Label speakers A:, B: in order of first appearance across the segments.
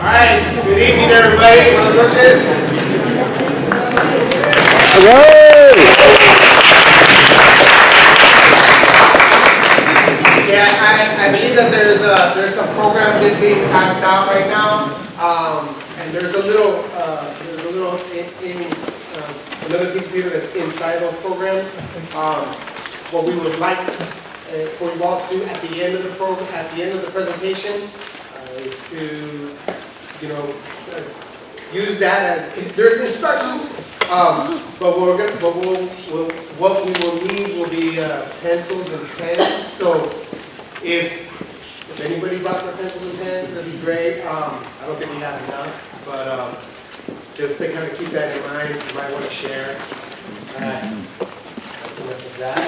A: All right, good evening, everybody. Buenas noches. Yeah, I believe that there's some programs that being passed out right now, and there's a little another piece of paper that's inside those programs. What we would like for you all to do at the end of the program, at the end of the presentation, is to use that as there's instructions. But what we will need will be pencils and pens. So if anybody brought their pencils and pens, that'd be great. I don't think we have enough, but just to kind of keep that in mind, you might want to share. That's enough of that.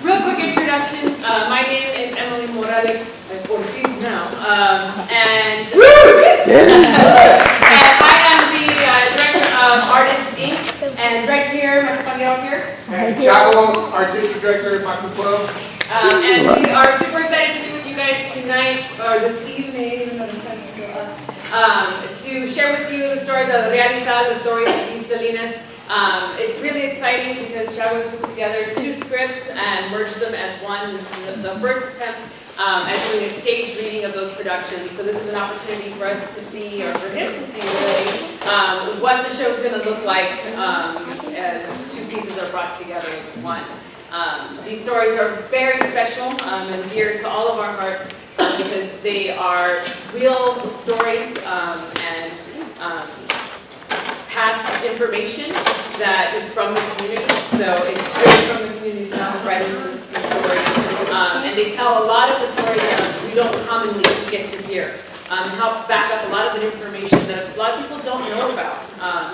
B: Real quick introduction. My name is Emily Morales. That's Ortiz now. And I am the director of Artist Ink. And right here, my compañero here.
A: And Chavo, artistic director of Baktun12.
B: And we are super excited to be with you guys tonight, or this evening, even though the sun's still up, to share with you the stories of ReAlisal, the stories of Salinas. It's really exciting because Chavo's put together 2 scripts and merged them as one. This is the first attempt at doing a stage reading of those productions. So this is an opportunity for us to see, or for him to see really, what the show's going to look like as 2 pieces are brought together as one. These stories are very special and dear to all of our hearts because they are real stories and past information that is from the community. So it's straight from the community's mouth right into these stories. And they tell a lot of the stories that we don't commonly get to hear. Help back up a lot of the information that a lot of people don't know about.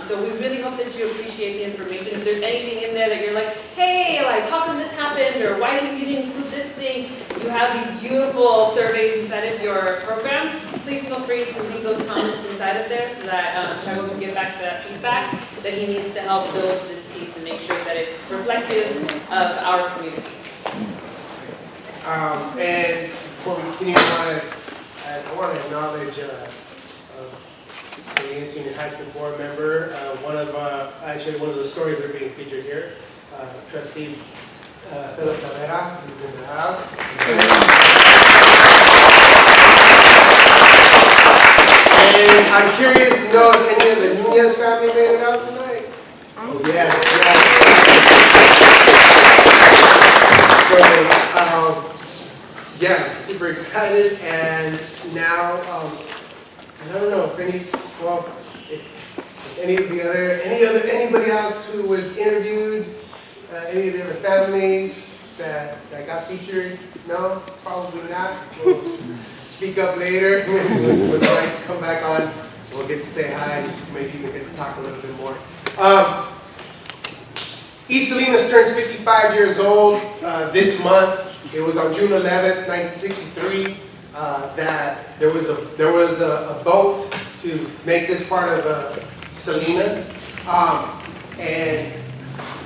B: So we really hope that you appreciate the information. If there's anything in there that you're like, hey, like how come this happened, or why didn't you include this thing? You have these beautiful surveys inside of your programs. Please feel free to leave those comments inside of there so that Chavo can get back to that feedback that he needs to help build this piece and make sure that it's reflective of our community.
A: And before we continue, I want to acknowledge Salinas Union High School board member. One of the stories that are being featured here. Trustee Philip Cabrera, who's in the house. And I'm curious to know if any of the Nunez family made it out tonight. Oh yes. Yeah, super excited, and now I don't know if anybody else who was interviewed, any of the other families that got featured. No, probably not. We'll speak up later when the lights come back on. We'll get to say hi, and maybe even get to talk a little bit more. Salinas turns 55 years old this month. It was on June 11th, 1963, that there was a vote to make this part of Salinas, and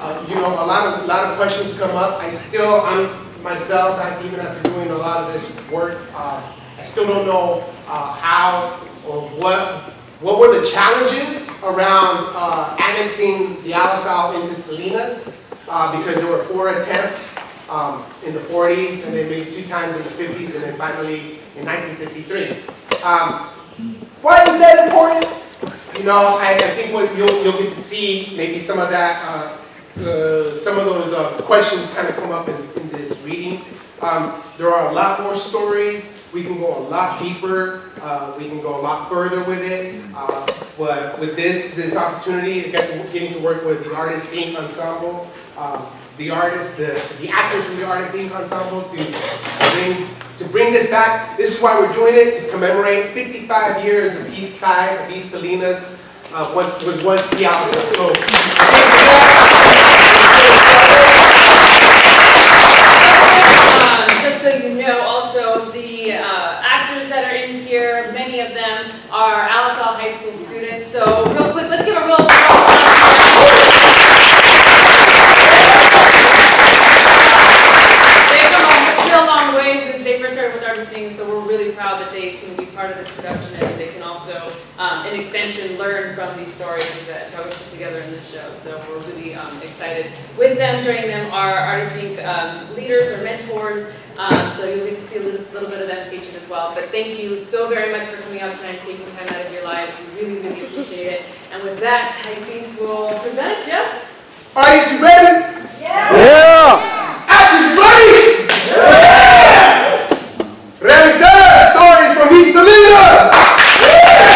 A: a lot of questions come up. Even after doing a lot of this work, I still don't know how or what were the challenges around annexing the Alisal into Salinas, because there were 4 attempts. In the 40s, and then maybe 2 times in the 50s, and then finally in 1963. Why is that important? I think what you'll get to see, maybe some of that, some of those questions kind of come up in this reading. There are a lot more stories. We can go a lot deeper. We can go a lot further with it. But with this opportunity, getting to work with the Artist Ink ensemble. The actors from the Artist Ink ensemble to bring this back. This is why we're doing it, to commemorate 55 years of East Side, of East Salinas, what was once the Alisal. So,
B: just so you know, also the actors that are in here, many of them are Alisal High School students. So real quick, let's give a real long way since they first started with Artist Ink, so we're really proud that they can be part of this production, and they can also, in extension, learn from these stories that I was put together in this show. So we're really excited with them. Joining them are Artist Week leaders or mentors. So you'll get to see a little bit of them featured as well. But thank you so very much for coming out tonight and taking time out of your lives. We really, really appreciate it. And with that, I think we'll present Jess.
A: Audience, you ready?
C: Yeah!
A: Actors ready? Yeah! ReAlisal, stories from East Salinas!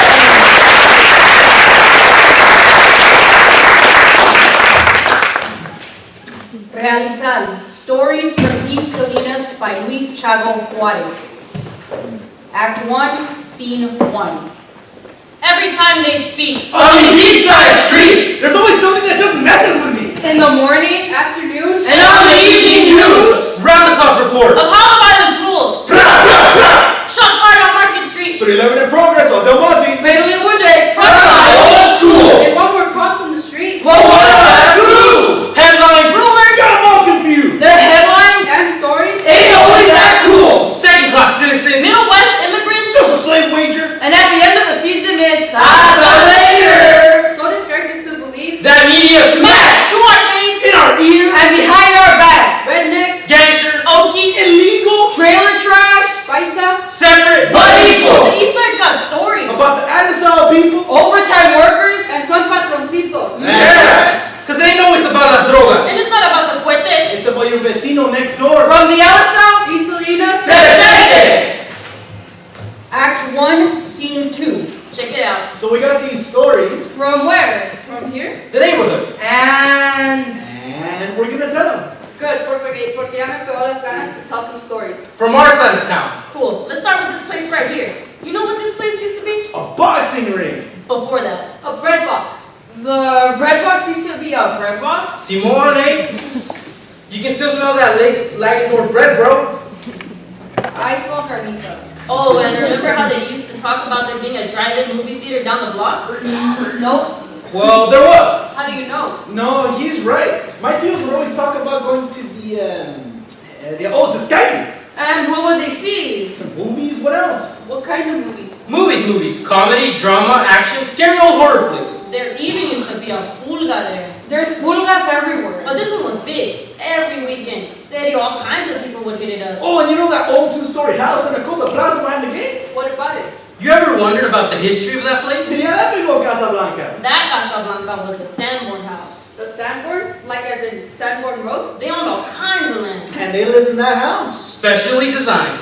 D: ReAlisal, Stories from East Salinas by Luis Chago Juarez. Act 1, Scene 1.
E: Every time they speak
F: On these east side streets, there's always something that just messes with me.
E: in the morning, afternoon,
F: And on the evening news, round the clock report.
E: of how the violence rules. Shots fired on Market Street.
F: 311 in progress on Del Monte.
E: Fatally wounded. Front
F: My
E: line.
F: old school.
E: And one more cops on the street.
F: What was that clue? Headlines.
E: Rumors.
F: Got 'em all confused.
E: Their headlines and stories.
F: Ain't always that cool. Second class citizen.
E: Middle West immigrants.
F: Just a slave wager.
E: And at the end of the season, it's
F: later.
E: so distracted to believe.
F: That media smack.
E: To our face.
F: In our ear.
E: And behind our back. Redneck.
F: Gangster.
E: Okie.
F: Illegal.
E: Trailer trash. Paisa.
F: Separate but
E: The
F: equal.
E: East Side's got stories.
F: About the Alisal people.
E: Overtime workers. And son patroncitos.
F: Yeah. Cause they know it's about las drogas.
E: And it's not about the cuetes.
F: It's about your vecino next door.
E: From the Alisal, East Salinas.
F: Presente.
D: Act 1, Scene 2.
E: Check it out.
F: So we got these stories.
E: From where? From here?
F: The neighborhood.
E: And
F: And we're gonna tell them.
E: good, porque ya me pegó las ganas to tell some stories.
F: From our side of town.
E: Cool. Let's start with this place right here. You know what this place used to be?
F: A boxing ring.
E: Before that. A bread box. The bread box used to be a bread box?
F: Simone, you can still smell that lagging door bread, bro.
E: I smell carnitas. Oh, and remember how they used to talk about there being a drive-in movie theater down the block? Nope.
F: Well, there was.
E: How do you know?
F: No, he's right. My deals would always talk about going to the Sky.
E: And what would they see?
F: Movies, what else?
E: What kind of movies?
F: Movies. Comedy, drama, action, scary old horror flicks.
E: There even used to be a pulga there. There's pulgas everywhere. But this one was big. Every weekend. Serio, all kinds of people would hit it up.
F: Oh, and you know that old 2-story house in Acosta Plaza behind the gate?
E: What about it?
F: You ever wondered about the history of that place? Yeah, that big old Casablanca.
E: That Casablanca was the Sanborn house. The Sanborns? Like as in Sanborn Road? They owned all kinds of land.
F: And they lived in that house. Specially designed.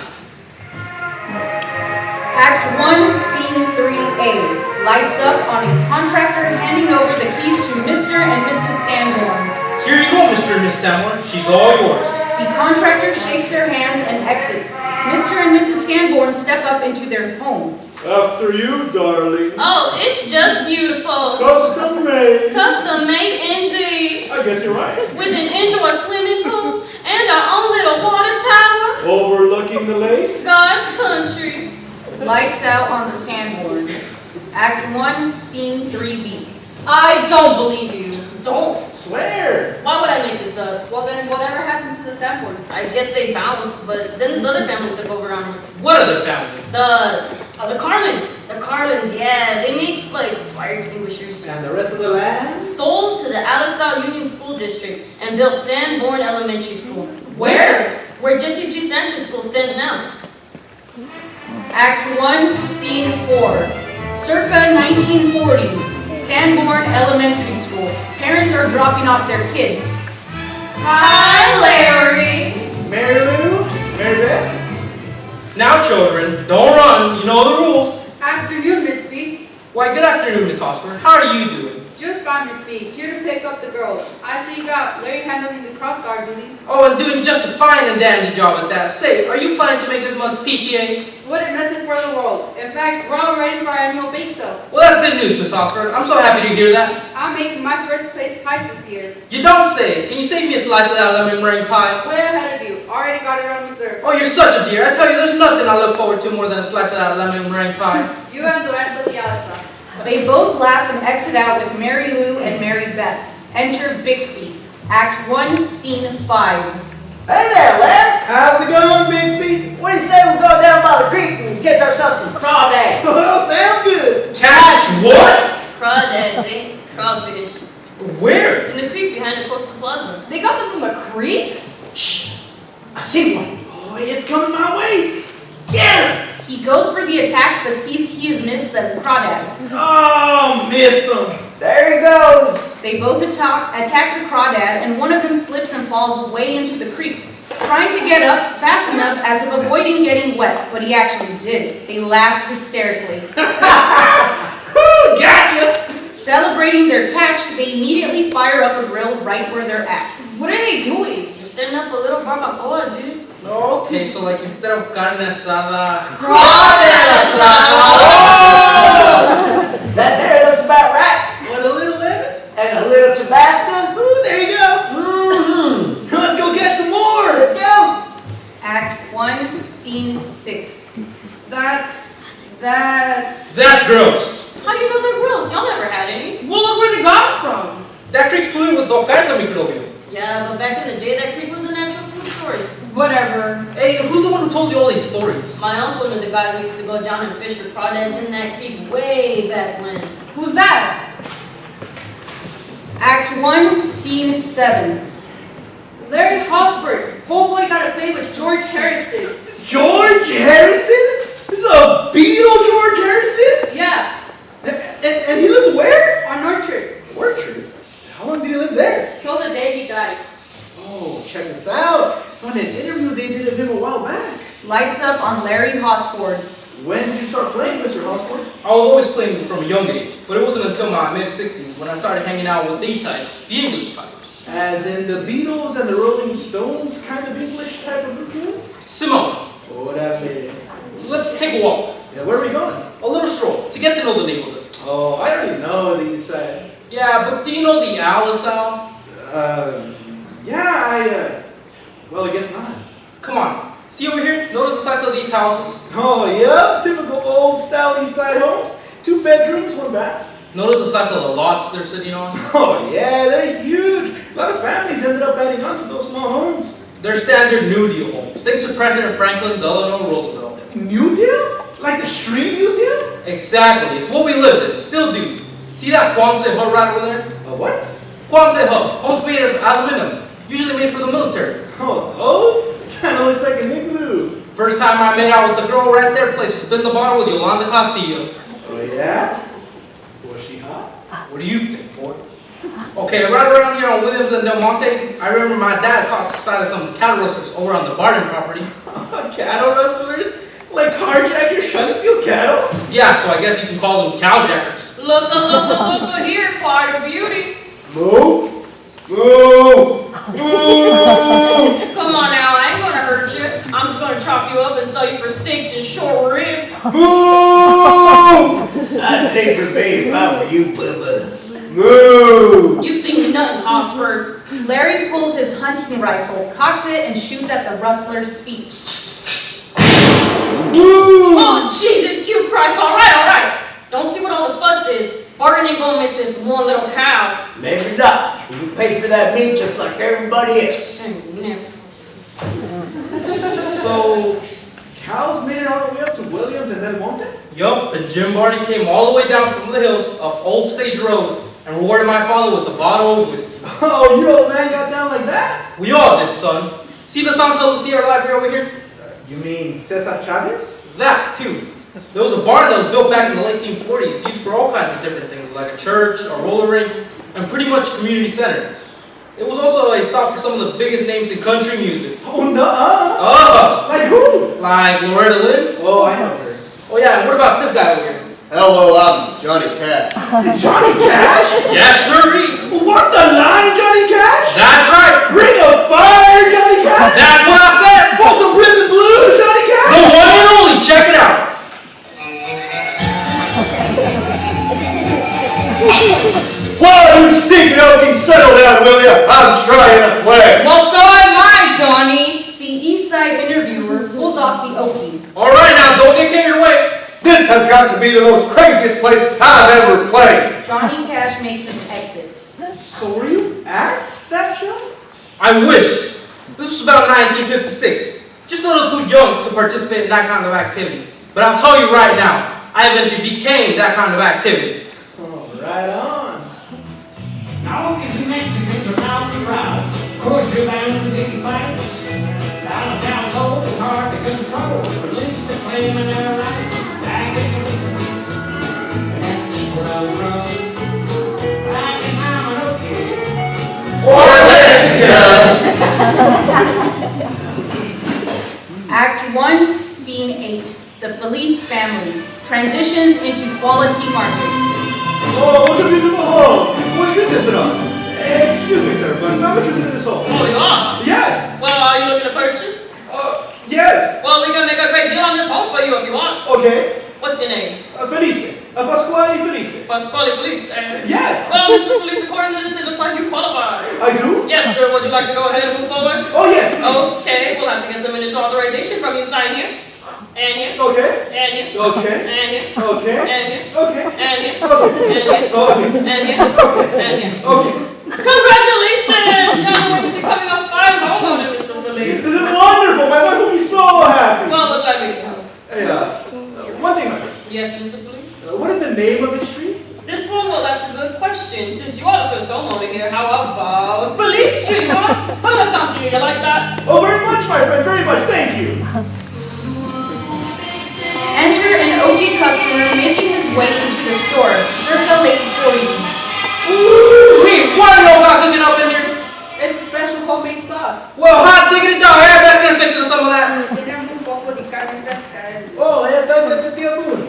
D: Act 1, Scene 3A. Lights up on a contractor handing over the keys to Mr. and Mrs. Sanborn.
F: Here you go, Mr. and Miss Sanborn. She's all yours.
D: The contractor shakes their hands and exits. Mr. and Mrs. Sanborn step up into their home.
G: After you, darling.
E: Oh, it's just beautiful.
G: Custom made.
E: Custom made indeed.
G: I guess you're right.
E: With an indoor swimming pool and our own little water tower.
G: Overlooking the lake.
E: God's country.
D: Lights out on the Sanborns. Act 1, Scene 3B.
E: I don't believe you. Don't.
F: Swear.
E: Why would I make this up? Well then, whatever happened to the Sanborns? I guess they bounced, but then this other family took over on them.
F: What other family?
E: The Carlins. The Carlins, yeah. They make like fire extinguishers.
F: And the rest of the land?
E: Sold to the Alisal Union School District and built Sanborn Elementary School. Where? Where Jesse G. Sanchez School stands now.
D: Act 1, Scene 4. Circa 1940s. Sanborn Elementary School. Parents are dropping off their kids.
E: Hi, Larry.
F: Mary Lou? Mary Beth? Now, children, don't run. You know the rules.
H: Afternoon, Miss B.
F: Why, good afternoon, Miss Hosmer. How are you doing?
H: Just fine, Miss B. Here to pick up the girls. I see you got Larry handling the crossguard duties.
F: Oh, and doing just a fine and dandy job at that. Say, are you planning to make this month's PTA?
H: Wouldn't miss it for the world. In fact, we're all ready for our annual bake sale.
F: Well, that's good news, Miss Hosmer. I'm so happy to hear that.
H: I'm making my first place pies this year.
F: You don't say. Can you save me a slice of that lemon meringue pie?
H: Way ahead of you. Already got it on reserve.
F: Oh, you're such a dear. I tell you, there's nothing I look forward to more than a slice of that lemon meringue pie.
H: You and the rest of the Alisal.
D: They both laugh and exit out with Mary Lou and Mary Beth. Enter Bixby. Act 1, Scene 5.
I: Hey there, Larry.
F: How's it going, Bixby?
I: What do you say we go down by the creek and catch ourselves some crawdads?
F: Well, sounds good.
G: Catch what?
E: Crawdads, eh? Crawfish.
G: Where?
E: In the creek behind Acosta Plaza.
B: They got them from the creek?
I: Shh! I see one.
F: Oh, it's coming my way. Get him!
D: He goes for the attack, but sees he has missed the crawdad.
F: Oh, missed him.
I: There he goes.
D: They both attack the crawdad, and one of them slips and falls way into the creek, trying to get up fast enough as if avoiding getting wet, but he actually did. They laughed hysterically.
F: Woo, gotcha.
D: Celebrating their catch, they immediately fire up a grill right where they're at.
B: What are they doing?
E: You're setting up a little barbacoa, dude.
J: Okay, so like instead of carne asada.
I: That there looks about right.
F: What, a little lemon?
I: And a little Tabasco.
F: Ooh, there you go.
I: Mm-hmm.
F: Let's go get some more.
I: Let's go.
D: Act 1, Scene 6.
J: That's gross.
E: How do you know they're gross? Y'all never had any.
B: Well, look where they got them from.
J: That creek's polluted with all kinds of microbial.
E: Yeah, but back in the day, that creek was a natural food source.
B: Whatever.
J: Hey, who's the one who told you all these stories?
E: My uncle knew the guy who used to go down and fish for crawdads in that creek way back when.
B: Who's that?
D: Act 1, Scene 7.
H: Larry Hosford. Homeboy got to play with George Harrison.
F: George Harrison? The Beatle George Harrison?
H: Yeah,
F: And he lived where?
H: on Orchard.
F: Orchard. How long did he live there?
H: Till the day he died.
F: Oh, check this out. On an interview they did of him a while back.
D: Lights up on Larry Hosford.
F: When did you start playing, Mr. Hosford?
J: I was always playing from a young age, but it wasn't until my mid-60s when I started hanging out with the types, the English types.
F: As in the Beatles and the Rolling Stones kind of English type of influence?
J: Similar.
F: What up, man?
J: Let's take a walk.
F: Yeah, where are we going?
J: A little stroll to get to know the neighborhood.
F: Oh, I already know these sides.
J: Yeah, but do you know the Alisal?
F: Yeah, well, I guess not.
J: Come on. See over here? Notice the size of these houses?
F: Oh, yep, typical old style east side homes. 2 bedrooms, 1 bath.
J: Notice the size of the lots they're sitting on?
F: Oh, yeah, they're huge. A lot of families ended up adding on to those small homes.
J: They're standard New Deal homes. Thanks to President Franklin Delano Roosevelt.
F: New Deal? Like the street New Deal?
J: Exactly. It's what we lived in. Still do. See that Quonset hut right over there?
F: A what?
J: Quonset hut. Homes made of aluminum. Usually made for the military.
F: Oh, those? Kind of looks like an igloo.
J: First time I made out with the girl right there, played Spin the Bottle with Yolanda Castillo.
F: Oh, yeah? Was she hot?
J: What do you think, boy? Okay, right around here on Williams and Del Monte, I remember my dad caught sight of some cattle rustlers over on the Barden property.
F: Cattle rustlers? Like carjackers trying to steal cattle?
J: Yeah, so I guess you can call them cowjackers.
B: Look here, quiet beauty.
A: Moo. Moo. Moo.
E: Come on now, I ain't gonna hurt you. I'm just gonna chop you up and sell you for steaks and short ribs.
A: Moo.
I: I'd think for me if I were you, Bubba.
A: Moo.
E: You seen nothing, Hosford.
D: Larry pulls his hunting rifle, cocks it, and shoots at the rustler's feet.
A: Moo.
E: Oh, Jesus, cute Christ. All right. Don't see what all the fuss is. Barton ain't gonna miss this one little cow.
I: Maybe not. You pay for that meat just like everybody else.
E: Never.
F: So, cows made it all the way up to Williams and then Monte?
J: Yup, and Jim Barton came all the way down from the hills up Old Stage Road and rewarded my father with a bottle of whiskey.
F: Oh, your old man got down like that?
J: We all did, son. See the Santa Lucia library over here?
F: You mean Cesar Chavez?
J: That, too. There was a barn that was built back in the late 1840s, used for all kinds of different things, like a church, a roller rink, and pretty much a community center. It was also a stop for some of the biggest names in country music.
F: Oh, no.
J: Like
F: who?
J: Like Loretta Lynn.
F: Oh, I know her.
J: Oh yeah, and what about this guy over here?
C: Hello, I'm Johnny Cash.
F: Johnny Cash?
J: Yes, sirree.
F: What the line, Johnny Cash?
J: That's right.
F: Ring of Fire, Johnny Cash?
J: That's what I said.
F: Folsom Prison Blues, Johnny Cash?
J: The one and only. Check it out.
C: Why, you stinking oaking, settle down, will ya? I'm trying to play.
B: Well, so am I, Johnny.
D: The East Side interviewer pulls off the okie.
J: All right, now don't get carried away.
C: This has got to be the most craziest place I've ever played.
D: Johnny Cash makes his exit.
F: So were you at that show?
J: I wish. This was about 1956. Just a little too young to participate in that kind of activity. But I'll tell you right now, I eventually became that kind of activity.
F: Oh, right on.
K: Now is Mexicans are now proud. Course your bounds in fights. Downtown soul is hard to control. Release the claim and their rights. Back in the back in I'm okay.
D: Act 1, Scene 8. The Felice family transitions into quality market.
F: Oh, what a beautiful home. What street is it on? Excuse me, sir, but I'm not interested in this home.
E: Oh, you are?
F: Yes.
E: Well, are you looking to purchase?
F: Yes.
E: Well, we can make a great deal on this home for you if you want.
F: Okay.
E: What's your name?
F: Felice. Pasquale Felice.
E: Pasquale Police.
F: Yes.
E: Well, Mr. Police, according to this, it looks like you qualify.
F: I do?
E: Yes, sir. Would you like to go ahead and move forward?
F: Oh, yes. Please.
E: Okay, we'll have to get some initial authorization from you. Sign here. And here.
F: Okay.
E: And here.
F: Okay.
E: And here.
F: Okay.
E: And here.
F: Okay.
E: And here.
F: Okay.
E: And here.
F: Okay.
E: And here. And here.
F: Okay.
E: Congratulations! You're on the way to becoming a fine homeowner, Mr. Police.
F: This is wonderful. My wife will be so happy.
E: Well, we're glad we can help.
F: Hey, one thing, my friend.
E: Yes, Mr. Police?
F: What is the name of the street?
E: This one, well, that's a good question. Since you are the first homeowner here, how about Police Street, huh? How does that sound to you? You like that?
F: Oh, very much, my friend. Very much. Thank you.
D: Enter an Okie customer making his way into the store, circa late 40s.
J: Ooh, what do you know about cooking up in here?
H: It's special homemade sauce.
J: Well, hot diggity dog, everybody's gonna fix it some of that.
H: Tenemos un poco de carne fresca.
F: Oh, yeah, that's the moon.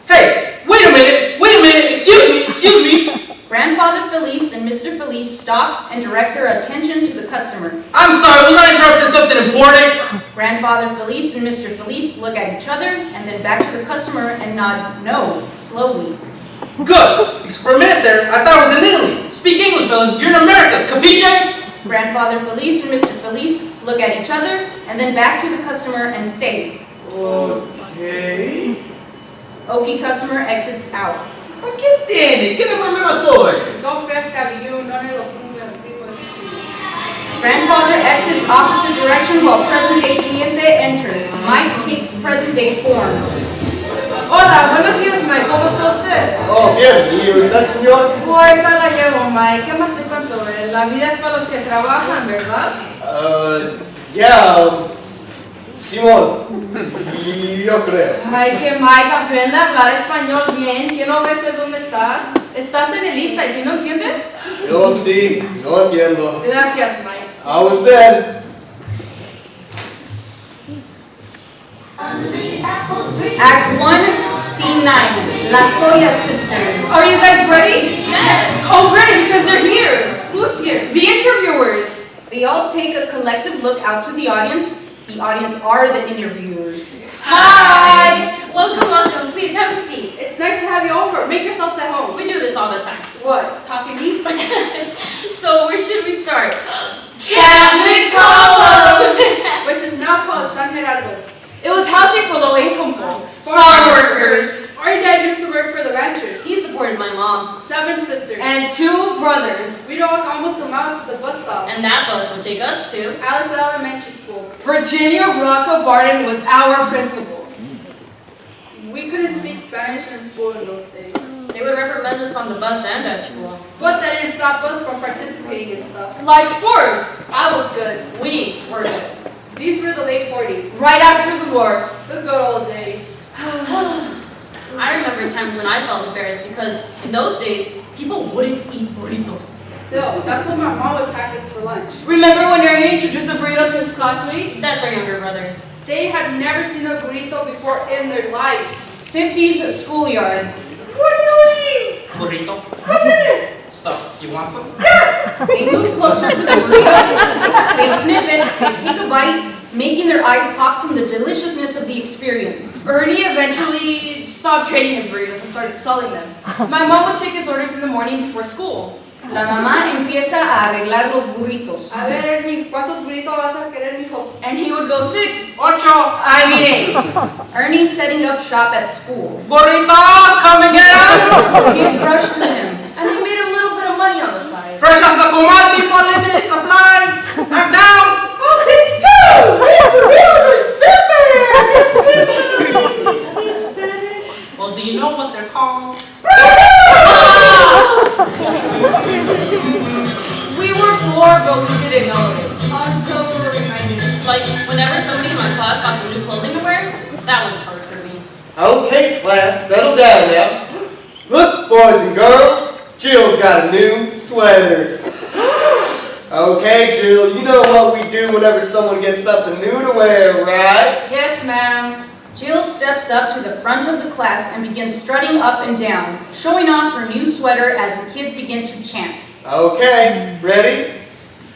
J: Hey, wait a minute, excuse me.
D: Grandfather Felice and Mr. Felice stop and direct their attention to the customer.
J: I'm sorry, was I interrupting something important?
D: Grandfather Felice and Mr. Felice look at each other and then back to the customer and nod no, slowly.
J: Good, because for a minute there, I thought I was in Italy. Speak English, fellas, you're in America, capisce?
D: Grandfather Felice and Mr. Felice look at each other and then back to the customer and say,
F: Okay.
D: Okie customer exits out.
C: Ma che tieni? Che ne problema soy?
H: Go fresca, you no ne lo pongo tipo de.
D: Grandfather exits opposite direction while present-day cliente enters. Mike takes present-day form.
H: Hola, buenos días, Mike. ¿Cómo está usted?
C: Oh, bien. ¿Y usted, señor?
H: Pues a la llevo, Mike. ¿Qué más te cuento? La vida es para los que trabajan, ¿verdad?
C: Ya, Simón. Yo creo.
H: Ay, que Mike aprenda a hablar español bien. ¿Qué no ves de dónde estás? Estás en Elisa y ¿no entiendes?
C: Yo sí, no entiendo.
H: Gracias, Mike.
C: A usted.
D: Act 1, Scene 9, La Soya Sisters.
H: Are you guys ready?
E: Yes.
H: Oh, great, because they're here. Who's here? The interviewers.
D: They all take a collective look out to the audience. The audience are the interviewers.
E: Hi. Welcome, welcome. Please have a seat.
H: It's nice to have you over. Make yourselves at home.
E: We do this all the time.
H: What? Talking me?
E: So where should we start?
H: Catholic Column! Which is now called San Gerardo. It was housing for low-income folks.
E: Farm workers.
H: Our dad used to work for the ranchers.
E: He supported my mom.
H: 7 sisters.
B: And 2 brothers.
H: We'd walk almost a mile to the bus stop.
E: And that bus would take us to
H: Alisal Elementary School.
B: Virginia Rocca Barton was our principal.
H: We couldn't speak Spanish in school in those days.
E: They would reprimand us on the bus and at school.
H: But that didn't stop us from participating in stuff.
B: Like sports.
H: I was good.
E: We were good.
H: These were the late 40s.
B: Right after the war.
H: The good old days.
E: I remember times when I felt embarrassed because in those days, people wouldn't eat burritos.
H: Still, that's what my mom would pack us for lunch.
B: Remember when Ernie introduced a burrito to his classmates?
E: That's our younger brother.
H: They had never seen a burrito before in their lives.
D: 50s schoolyard.
H: What are you eating?
J: Burrito.
H: What's in it?
J: Stuff. You want some?
D: They move closer to the burrito. They sniff it, they take a bite, making their eyes pop from the deliciousness of the experience.
B: Ernie eventually stopped trading his burritos and started selling them. My mom would take his orders in the morning before school.
D: La mamá empieza a arreglar los burritos.
H: A ver, Ernie, ¿cuántos burritos vas a querer, mijo?
B: And he would go 6.
J: Ocho.
B: I mean 8.
D: Ernie's setting up shop at school.
J: Burritos, come and get them.
D: Kids rush to him.
B: And he made a little bit of money on the side.
J: Fresh off the tomate, people in the supply. Back down. Well, do you know what they're called?
H: We were poor, but we didn't know it. Until we were reminded.
E: Like, whenever somebody in my class got some new clothing to wear, that was hard for me.
C: Okay, class, settle down now. Look, boys and girls, Jill's got a new sweater. Okay, Jill, you know what we do whenever someone gets something new to wear, right?
D: Yes, ma'am. Jill steps up to the front of the class and begins strutting up and down, showing off her new sweater as the kids begin to chant.
C: Okay, ready?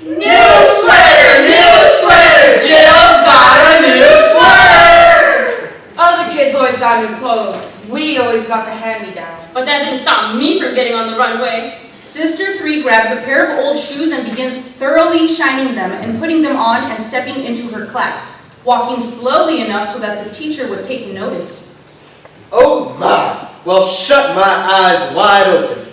H: New sweater! Jill's got a new sweater! Other kids always got new clothes. We always got the hand-me-downs.
E: But that didn't stop me from getting on the runway.
D: Sister 3 grabs a pair of old shoes and begins thoroughly shining them and putting them on and stepping into her class, walking slowly enough so that the teacher would take notice.
C: Oh my, well shut my eyes wide open.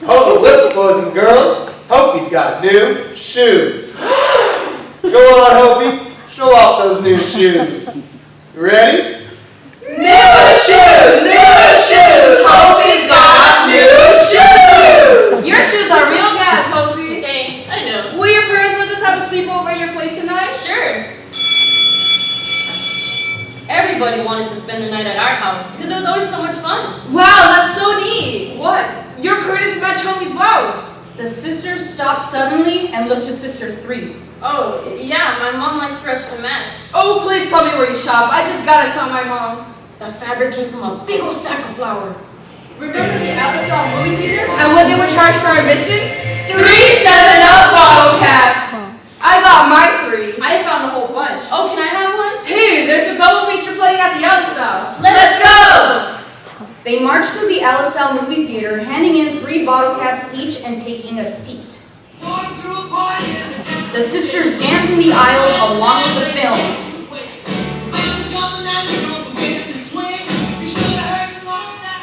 C: Hold the lip, boys and girls. Hope's got new shoes. Go on, Hope. Show off those new shoes. Ready?
H: New shoes! Hope's got new shoes! Your shoes are real gas, Hope.
E: Thanks, I know.
H: Will your parents let us have a sleepover at your place tonight?
E: Sure. Everybody wanted to spend the night at our house because it was always so much fun.
H: Wow, that's so neat! What? Your curtains match Homie's blouse.
D: The sisters stop suddenly and look to Sister 3.
E: Oh, yeah, my mom likes for us to match.
H: Oh, please tell me where you shop. I just gotta tell my mom.
E: The fabric came from a big old sack of flour.
H: Remember the Alisal movie theater? And what they would charge for admission? 3 7-Up bottle caps. I got my 3. I found a whole bunch.
E: Oh, can I have one?
H: Hey, there's a double feature playing at the Alisal.
E: Let's go!
D: They march to the Alisal movie theater, handing in 3 bottle caps each and taking a seat. The sisters dance in the aisle along with the film.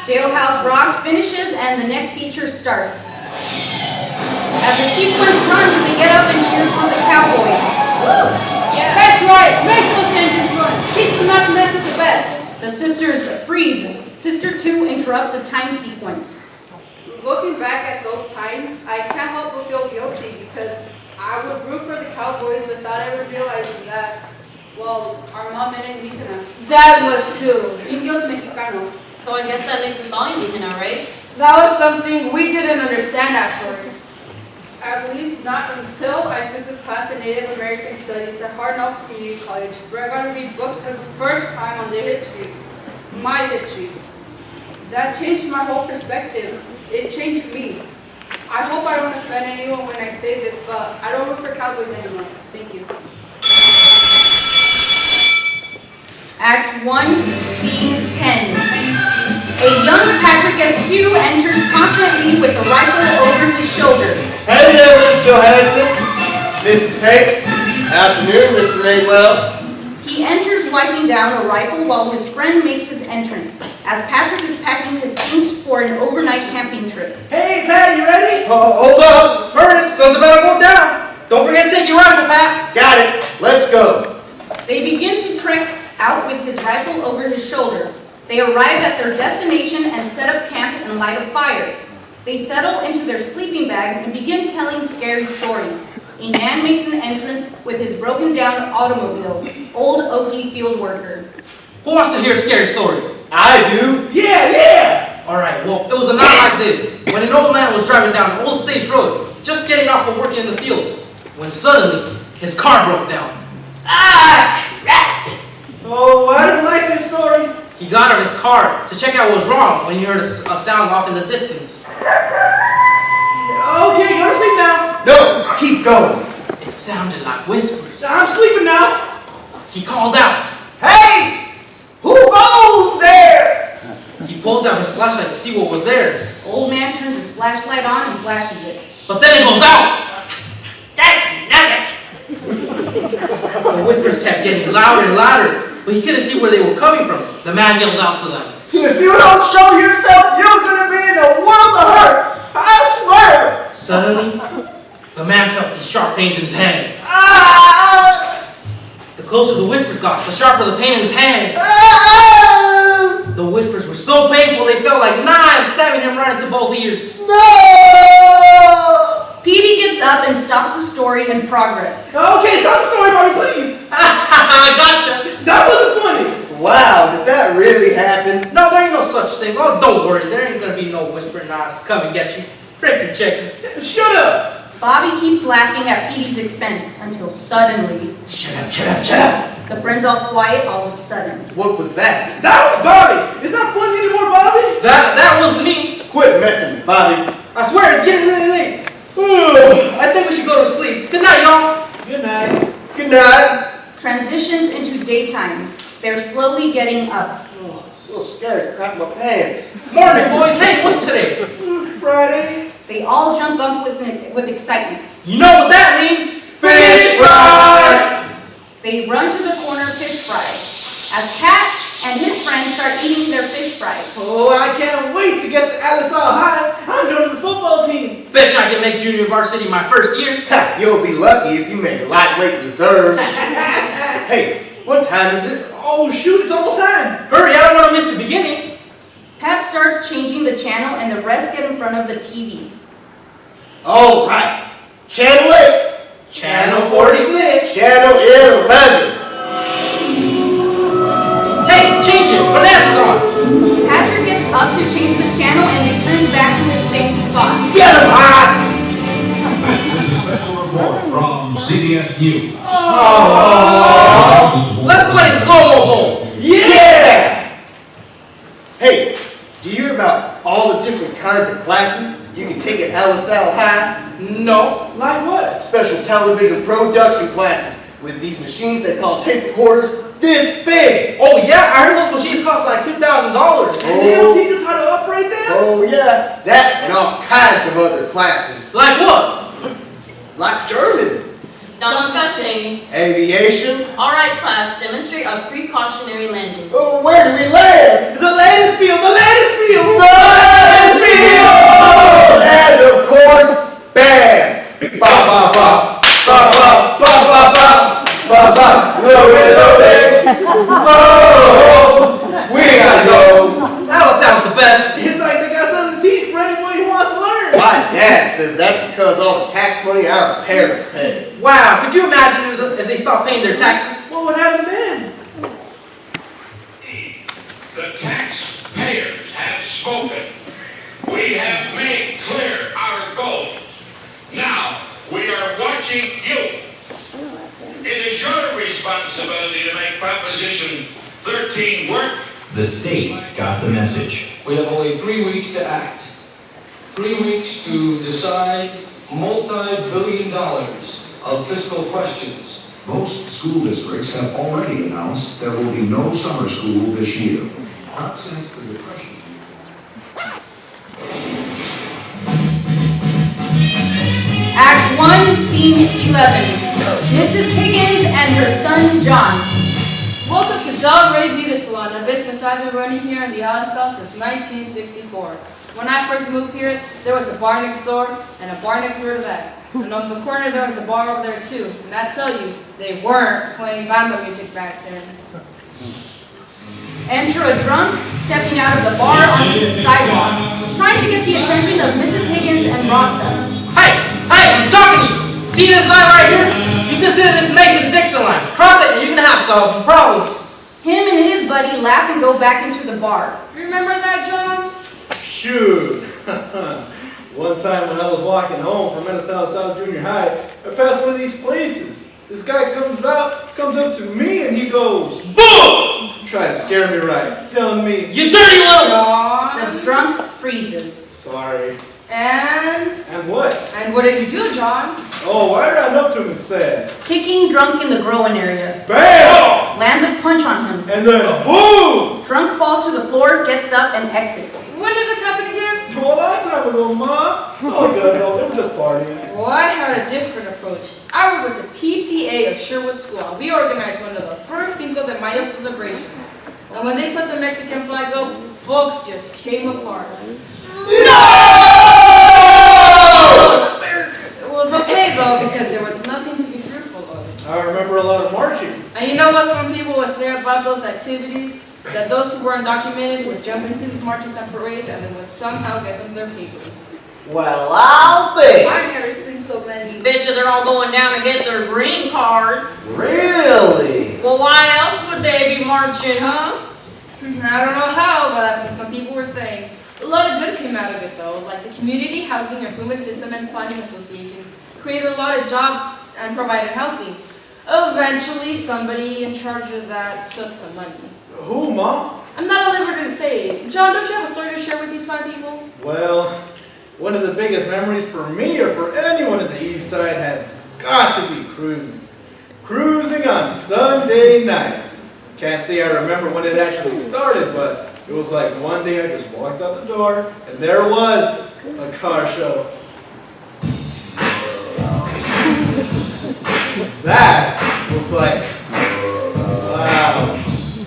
D: Jailhouse Rock finishes and the next feature starts. As the sequence runs, they get up and cheer for the Cowboys.
H: Woo! Yeah. That's right. Make those engines run. Teach them not to mess with the best.
D: The sisters freeze. Sister 2 interrupts a time sequence.
L: Looking back at those times, I can't help but feel guilty because I would root for the Cowboys without ever realizing that, well, our mom era indígena.
H: Dad was too.
L: Indios mexicanos.
E: So I guess that makes us all indígena, right?
H: That was something we didn't understand at first.
L: At least not until I took a class in Native American Studies at Hard Knock Community College, where I got to read books for the first time on their history, my history. That changed my whole perspective. It changed me. I hope I don't offend anyone when I say this, but I don't root for Cowboys anymore. Thank you.
D: Act 1, Scene 10. A young Patrick Askew enters confidently with a rifle over his shoulder.
C: Hey there, Miss Johansson. Mrs. Tate. Afternoon, Mr. Maywell.
D: He enters wiping down a rifle while his friend makes his entrance, as Patrick is packing his things for an overnight camping trip.
F: Hey, Pat, you ready?
C: Hold up.
J: Ernest, sun's about to go down. Don't forget to take your rifle, Pat.
C: Got it. Let's go.
D: They begin to trek out with his rifle over his shoulder. They arrive at their destination and set up camp and light a fire. They settle into their sleeping bags and begin telling scary stories. A man makes an entrance with his broken down automobile, old Okie field worker.
J: Who wants to hear a scary story?
C: I do.
F: Yeah!
J: Alright, well, it was a night like this, when an old man was driving down an old stage road, just getting off of working in the fields, when suddenly, his car broke down.
H: Ah, crap!
F: Oh, I don't like this story.
J: He got out of his car to check out what was wrong when he heard a sound off in the distance.
F: Okay, go to sleep now.
C: No, keep going.
J: It sounded like whispers.
F: I'm sleeping now.
J: He called out.
C: Hey! Who goes there?
J: He pulls out his flashlight to see what was there.
D: Old man turns his flashlight on and flashes it.
J: But then it goes out. Damn it! The whispers kept getting louder and louder, but he couldn't see where they were coming from. The man yelled out to them.
C: If you don't show yourself, you're gonna be in a world of hurt. I swear.
J: Suddenly, the man felt these sharp pains in his hand. The closer the whispers got, the sharper the pain in his hand. The The whispers were so painful they felt like knives stabbing him right into both ears.
C: No!
D: Petey gets up and stops the story in progress.
F: Okay, stop the story, Bobby, please.
J: I gotcha.
F: That wasn't funny.
C: Wow, did that really happen?
J: No, there ain't no such thing. Oh, don't worry. There ain't gonna be no whispering knives to come and get you. Break your chicken.
F: Shut up.
D: Bobby keeps laughing at Petey's expense until suddenly,
I: Shut up, shut up, shut up.
D: the friends all quiet all of a sudden.
C: What was that?
F: That was Bobby. It's not funny anymore, Bobby.
J: That wasn't me.
C: Quit messing with Bobby.
J: I swear it's getting really late. Ooh, I think we should go to sleep. Good night, y'all.
F: Good night.
C: Good night.
D: Transitions into daytime. They're slowly getting up.
C: Oh, so scared to crap my pants.
J: Morning, boys. Hey, what's today?
F: Friday.
D: They all jump up with excitement.
J: You know what that means?
C: Fish fry!
D: They run to the corner fish fry. As Cat and his friends start eating their fish fries.
F: Oh, I can't wait to get to Alisal High. I'm going to the football team.
J: Bet I can make junior varsity my first year.
C: Ha, you'll be lucky if you make a lightweight reserves. Hey, what time is it?
F: Oh, shoot, it's almost time.
J: Hurry, I don't want to miss the beginning.
D: Pat starts changing the channel and the rest get in front of the TV.
C: All right. Channel 8.
J: Channel 46.
C: Channel 11.
J: Hey, change it. Bonanza's on.
D: Patrick gets up to change the channel and returns back to his same spot.
C: Get him, Haas!
K: Special report from CDSU.
J: Oh. Let's play slow-mo bowl.
C: Yeah! Hey, do you hear about all the different kinds of classes you can take at Alisal High?
J: No.
F: Like what?
C: Special television production classes with these machines they call tape recorders this big.
J: Oh, yeah? I heard those machines cost like $2,000.
F: And they don't teach us how to operate them?
C: Oh yeah, that and all kinds of other classes.
J: Like what?
C: Like German,
E: Dankeschön.
C: aviation.
E: All right, class, demonstrate a precautionary landing.
C: Oh, where do we land?
F: The latest field, the latest field!
C: The field! And of course, bam! Ba ba ba, ba ba ba ba ba, ba ba, loaded, loaded. Oh, we gotta go.
J: Alisal's the best.
F: It's like they got something to teach for anyone who wants to learn.
C: My dad says that's because all the tax money our parents pay.
J: Wow, could you imagine if they stopped paying their taxes?
F: What would happen then?
K: The taxpayers have spoken. We have made clear our goals. Now, we are watching you. It is your responsibility to make Proposition 13 work.
M: The state got the message.
N: We have only 3 weeks to act. 3 weeks to decide multi-billion dollars of fiscal questions.
M: Most school districts have already announced there will be no summer school this year. Not since the Depression.
D: Act 1, Scene 11. Mrs. Higgins and her son John.
L: Welcome to Dog Ray Beauty Salon, a business I've been running here in the Alisal since 1964. When I first moved here, there was a bar next door and a bar next door to that. And on the corner there was a bar over there too. And I tell you, they weren't playing banda music back then.
D: Enter a drunk stepping out of the bar onto the sidewalk, trying to get the attention of Mrs. Higgins and Rasta.
J: Hey, I'm talking to you. See this line right here? You consider this Mason-Dixon line. Cross it and you're gonna have some problems.
D: Him and his buddy laugh and go back into the bar.
L: Remember that, John?
F: Shoot. One time when I was walking home from South Junior High, I passed one of these places. This guy comes up to me and he goes, boom! Trying to scare me right, telling me,
J: You dirty little...
L: John.
D: The drunk freezes.
F: sorry.
L: And
F: what?
L: And what did you do, John?
F: Oh, I ran up to him and said,
D: Kicking drunk in the groin area.
F: BAM!
D: Lands a punch on him.
F: And then boom!
D: Drunk falls to the floor, gets up, and exits.
L: When did this happen again?
F: Well, a long time ago, Mom. It's all good, though. They were just partying.
L: Well, I had a different approach. I worked with the PTA of Sherwood School. We organized one of the first Cinco de Mayo celebrations. And when they put the Mexican flag up, folks just came apart.
C: No!
L: It was okay though, because there was nothing to be fearful of.
F: I remember a lot of marching.
L: And you know what some people would say about those activities? that those who were undocumented would jump into these marches and parades and they would somehow get them their papers.
I: Well, I'll bet.
L: I've never seen so many.
E: Betcha they're all going down to get their green cards.
I: Really?
E: Well, why else would they be marching, huh?
L: I don't know how, but that's what some people were saying. A lot of good came out of it though, like the Community Housing Improvement System and Planning Association created a lot of jobs and provided housing. Eventually, somebody in charge of that took some money.
F: Who, Mom?
L: I'm not at liberty to say. John, don't you have a story to share with these fine people?
F: Well, one of the biggest memories for me or for anyone in the East Side has got to be cruising. Cruising on Sunday nights. Can't say I remember when it actually started, but it was like one day I just walked out the door and there was a car show. That was like, wow.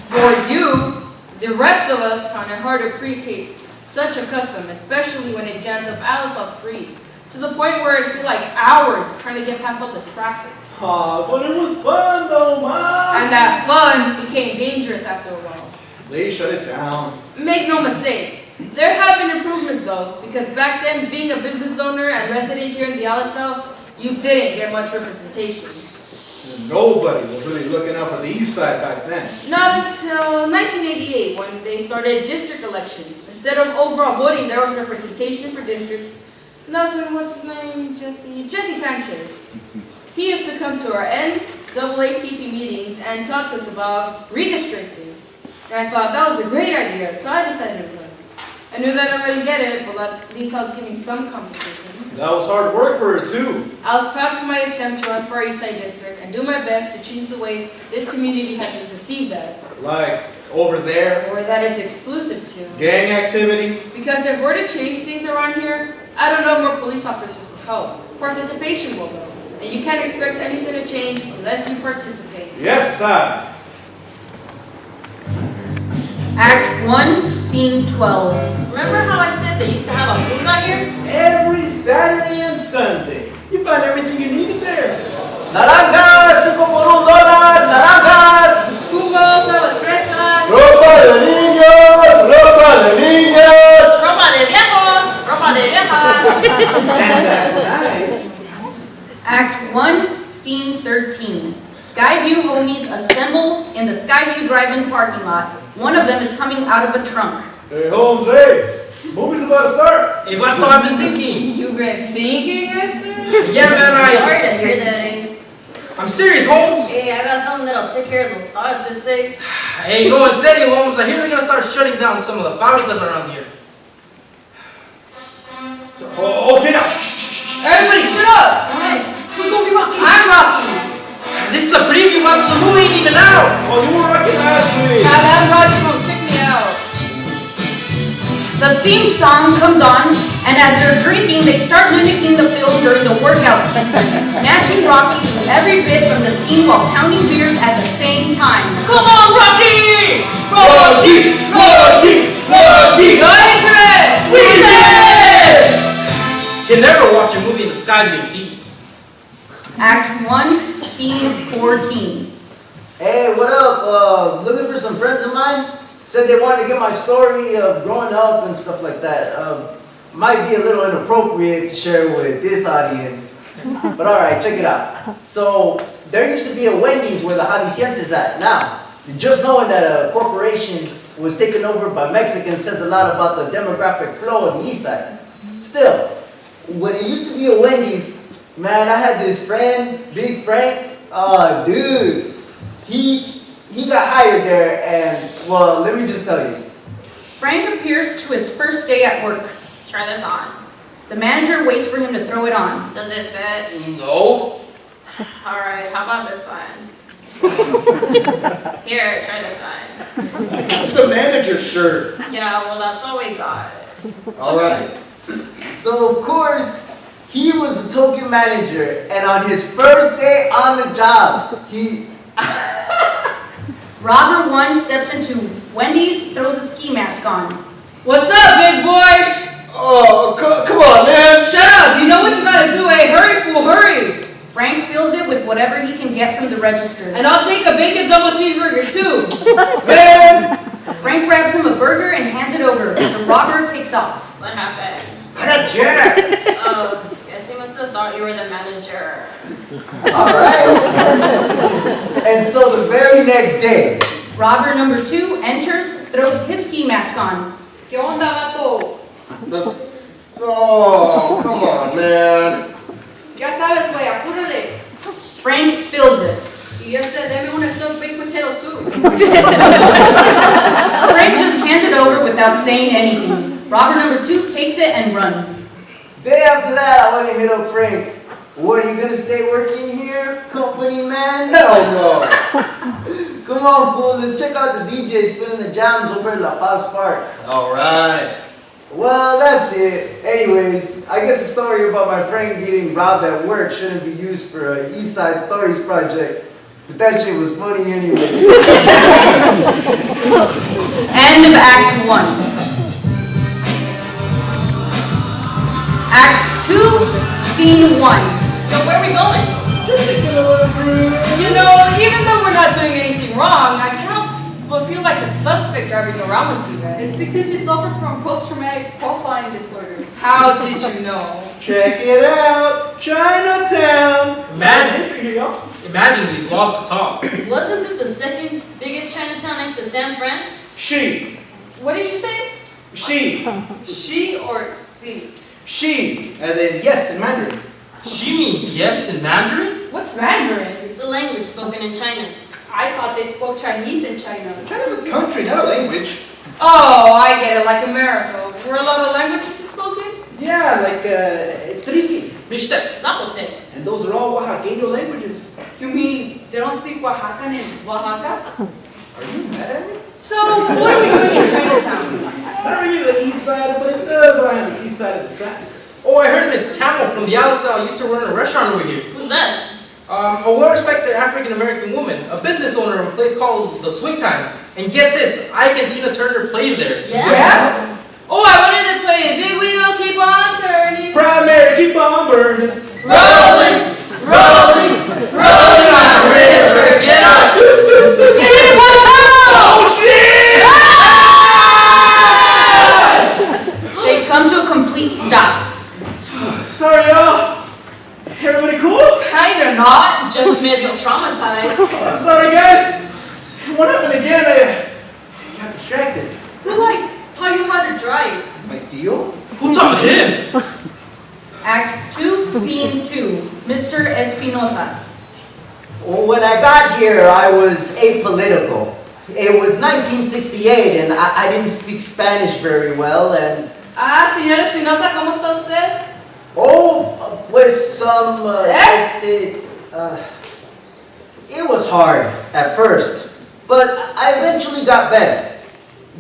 L: For you, the rest of us find it hard to appreciate such a custom, especially when it jams up Alisal streets, to the point where it feels like hours trying to get past all the traffic.
F: Aw, but it was fun though, Mom!
L: And that fun became dangerous after a while.
F: They shut it down.
L: Make no mistake, there have been improvements though, because back then, being a business owner and resident here in the Alisal, you didn't get much representation.
F: Nobody was really looking out for the East Side back then.
L: Not until 1988, when they started district elections. Instead of overall voting, there was representation for districts. And that's when, what's his name, Jesse Sanchez. He used to come to our NAACP meetings and talk to us about redistricting. And I thought that was a great idea, so I decided to run. I knew that I wouldn't get it, but at least I was giving some competition.
F: That was hard work for her too.
L: I was proud for my attempt to run for our East Side District and do my best to change the way this community has been perceived as.
F: Like, over there,
L: Or that it's exclusive to.
F: gang activity.
L: Because if we're to change things around here, I don't know more police officers would help. Participation will go. And you can't expect anything to change unless you participate.
F: Yes, sir.
D: Act 1, Scene 12.
E: Remember how I said they used to have a pulga here?
F: Every Saturday and Sunday. You find everything you needed there.
I: Naranjas, $5 por $1. Naranjas.
L: Jugos, aguas frescas.
C: Ropa de niños, ropa de niños.
E: Ropa de viejos, ropa de viejas.
F: And that night,
D: Act 1, Scene 13. Skyview homies assemble in the Skyview drive-in parking lot. One of them is coming out of a trunk.
F: hey Holmes, hey, movie's about to start.
J: Hey, Vato, I've been thinking.
L: You've been thinking, I said?
J: Yeah, man,
E: Sorry to hear that, eh?
J: I'm serious, Holmes.
E: Hey, I got something that'll take care of those thoughts this sick.
J: Hey, no, en serio, Holmes. I hear they're gonna start shutting down some of the fabricas around here.
F: Oh, okay, now.
L: Everybody shut up!
E: Alright, who's gonna be Rocky?
L: I'm Rocky.
J: This is a preview, Vato. The movie ain't even out.
F: Oh, you were rocking last week.
L: I'm Rocky, check me out.
D: The theme song comes on, and as they're drinking, they start mimicking the film during the workout sequence, matching Rocky to every bit from the scene while pounding beers at the same time.
E: Come on, Rocky!
F: Rocky, Rocky, Rocky.
L: Go ahead,
J: We did! You never watch a movie in the Skyview in peace.
D: Act 1, Scene 14.
I: Hey, what up? Looking for some friends of mine? Said they wanted to get my story of growing up and stuff like that. Might be a little inappropriate to share with this audience, but all right, check it out. So there used to be a Wendy's where the Jalisciense is at. Now, just knowing that a corporation was taken over by Mexicans says a lot about the demographic flow of the East Side. Still, when it used to be a Wendy's, man, I had this friend, Big Frank. Oh, dude, he got hired there, and well, let me just tell you.
D: Frank appears to his first day at work.
E: Try this on.
D: The manager waits for him to throw it on.
E: Does it fit?
J: No.
E: Alright, how about this one? Here, try this one.
C: It's the manager's shirt.
E: Yeah, well, that's all we got.
I: All right. So of course, he was the token manager, and on his first day on the job, he.
D: Robber 1 steps into Wendy's, throws a ski mask on.
L: What's up, big boy?
C: Oh, come on, man.
L: Shut up, you know what you gotta do, eh? Hurry, fool, hurry.
D: Frank fills it with whatever he can get from the register.
L: And I'll take a bacon double cheeseburger too.
C: Man,
D: Frank grabs him a burger and hands it over. The robber takes off.
E: What happened?
C: I got jacked.
E: Oh, guess he must have thought you were the manager.
I: Alright. And so the very next day,
D: Robber number 2 enters, throws his ski mask on.
L: ¿Qué onda, vato?
C: Oh, come on, man.
L: Ya sabes, güey, apúrale.
D: Frank fills it.
L: Y deme una stuffed baked potato too.
D: Frank just hands it over without saying anything. Robber number 2 takes it and runs.
I: day after that, I went to hit up Frank. What, are you gonna stay working here, company man?
C: Hell no.
I: Come on, fool, let's check out the DJ spinning the jams over at La Paz Park.
C: All right.
I: Well, that's it. Anyways, I guess the story about my friend getting robbed at work shouldn't be used for a East Side Stories project. But that shit was funny anyway.
D: End of Act 1. Act 2, Scene 1.
E: Yo, where are we going?
H: You know, even though we're not doing anything wrong, I can't help but feel like a suspect driving around with you guys.
L: It's because you suffer from post-traumatic profiling disorder.
H: How did you know?
F: Check it out, Chinatown.
J: Imagine these walls could talk.
E: Wasn't this the second biggest Chinatown next to San Fran?
F: She.
H: What did you say?
F: She.
L: She or C?
F: She, as in yes in Mandarin.
J: She means yes in Mandarin?
H: What's Mandarin?
E: It's a language spoken in China.
L: I thought they spoke Chinese in China.
F: China's a country, not a language.
H: Oh, I get it, like America. Were a lot of languages spoken?
F: Yeah, like Triqui.
E: Zapotec.
F: And those are all Oaxaqueño languages.
L: You mean they don't speak Oaxacan in Oaxaca?
F: Are you mad at me?
H: So, what are we doing in Chinatown?
F: Not really the east side, but it does lie on the east side of the tracks.
J: Oh, I heard Miss Camel from the Alisal used to run a restaurant over here.
E: Who's that?
J: A well-respected African-American woman, a business owner of a place called The Swing Time. And get this, Ike and Tina Turner played there.
E: Yeah?
H: Oh, I wanted to play Big Wheel, Keep On Turning.
F: Primary, keep on burning.
H: Rolling, rolling, rolling on the river. Get up, hey, watch out!
F: Oh shit!
D: They come to a complete stop.
F: Sorry, y'all. Everybody cool?
H: Kinda not.
E: Just medio traumatized.
F: I'm sorry, guys. What happened again? I got distracted.
L: Who taught you how to drive?
F: My deal?
J: Who taught him?
D: Act 2, Scene 2. Mr. Espinosa.
I: Well, when I got here, I was apolitical. It was 1968 and I didn't speak Spanish very well and...
H: Ah, señor Espinosa, ¿cómo está usted?
I: Oh, with some, it was hard at first, but I eventually got better.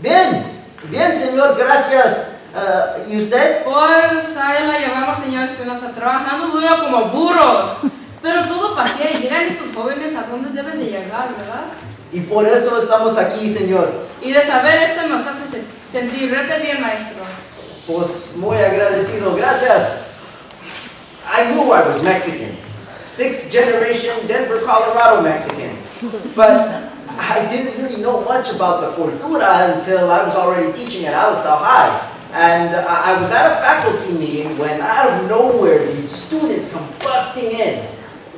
I: Bien, señor, gracias. ¿Y usted?
H: Pues ahí la llevamos, señor Espinosa, trabajando duro como burros. Pero todo para qué, llegan estos jóvenes a donde deben de llegar, ¿verdad?
I: Y por eso estamos aquí, señor.
H: Y de saber eso nos hace sentir rete bien, maestro.
I: Pues muy agradecido, gracias. I knew I was Mexican. 6th generation Denver, Colorado Mexican. But I didn't really know much about the cultura until I was already teaching at Alisal High. And I was at a faculty meeting when out of nowhere these students come busting in.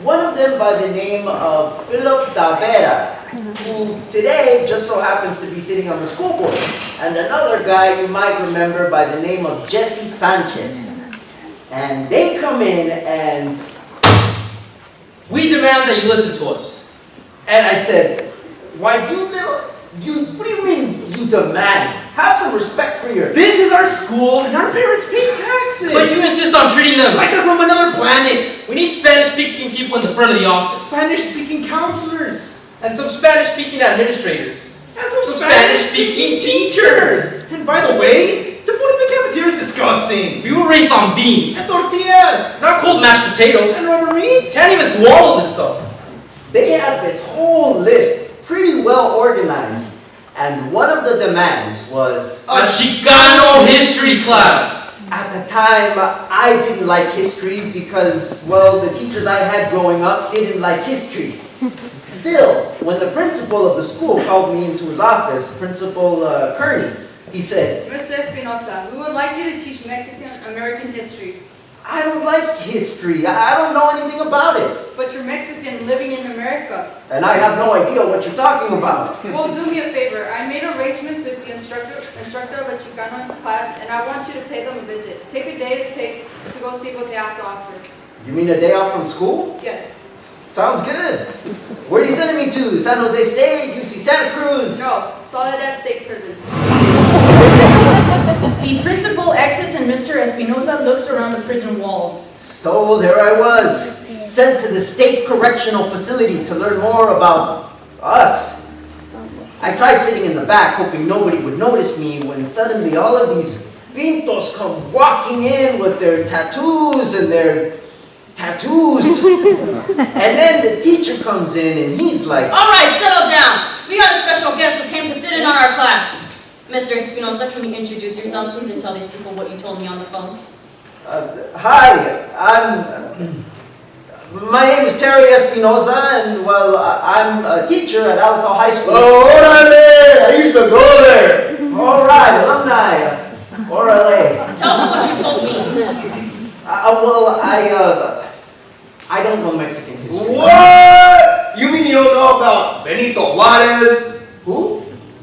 I: One of them by the name of Philip Tavera, who today just so happens to be sitting on the school board. And another guy you might remember by the name of Jesse Sanchez. And they come in and...
J: We demand that you listen to us.
I: And I said, why what do you mean you demand? Have some respect for your...
F: This is our school and our parents pay taxes.
J: But you insist on treating them
F: like they're from another planet.
J: We need Spanish-speaking people in the front of the office.
F: Spanish-speaking counselors.
J: And some Spanish-speaking administrators.
F: And some Spanish-speaking teachers. And by the way, the food in the cafeteria is disgusting.
J: We were raised on beans.
F: And tortillas.
J: Not cold mashed potatoes.
F: And rubber meats.
J: Can't even swallow this stuff.
I: They had this whole list, pretty well organized. And one of the demands was...
J: a Chicano history class.
I: At the time, I didn't like history because, well, the teachers I had growing up didn't like history. Still, when the principal of the school called me into his office, Principal Kearney, he said,
L: Mr. Espinosa, we would like you to teach Mexican-American history.
I: I don't like history. I don't know anything about it.
L: But you're Mexican living in America.
I: And I have no idea what you're talking about.
L: Well, do me a favor. I made arrangements with the instructor of a Chicano in class, and I want you to pay them a visit. Take a day to go see what they have to offer.
I: You mean a day off from school?
L: Yes.
I: Sounds good. Where are you sending me to? San Jose State? UC Santa Cruz?
L: No, Soledad State Prison.
D: The principal exits and Mr. Espinosa looks around the prison walls.
I: So there I was, sent to the state correctional facility to learn more about us. I tried sitting in the back, hoping nobody would notice me, when suddenly all of these pintos come walking in with their tattoos and their tattoos. And then the teacher comes in and he's like,
E: All right, settle down. We got a special guest who came to sit in on our class. Mr. Espinosa, can you introduce yourself, please, and tell these people what you told me on the phone?
I: Hi, my name is Terry Espinosa, and well, I'm a teacher at Alisal High School.
C: Oh, orale! I used to go there.
I: All right, alumni. Orale.
E: Tell them what you told me.
I: I don't know Mexican history.
C: What? You mean you don't know about Benito Juarez?
I: Who?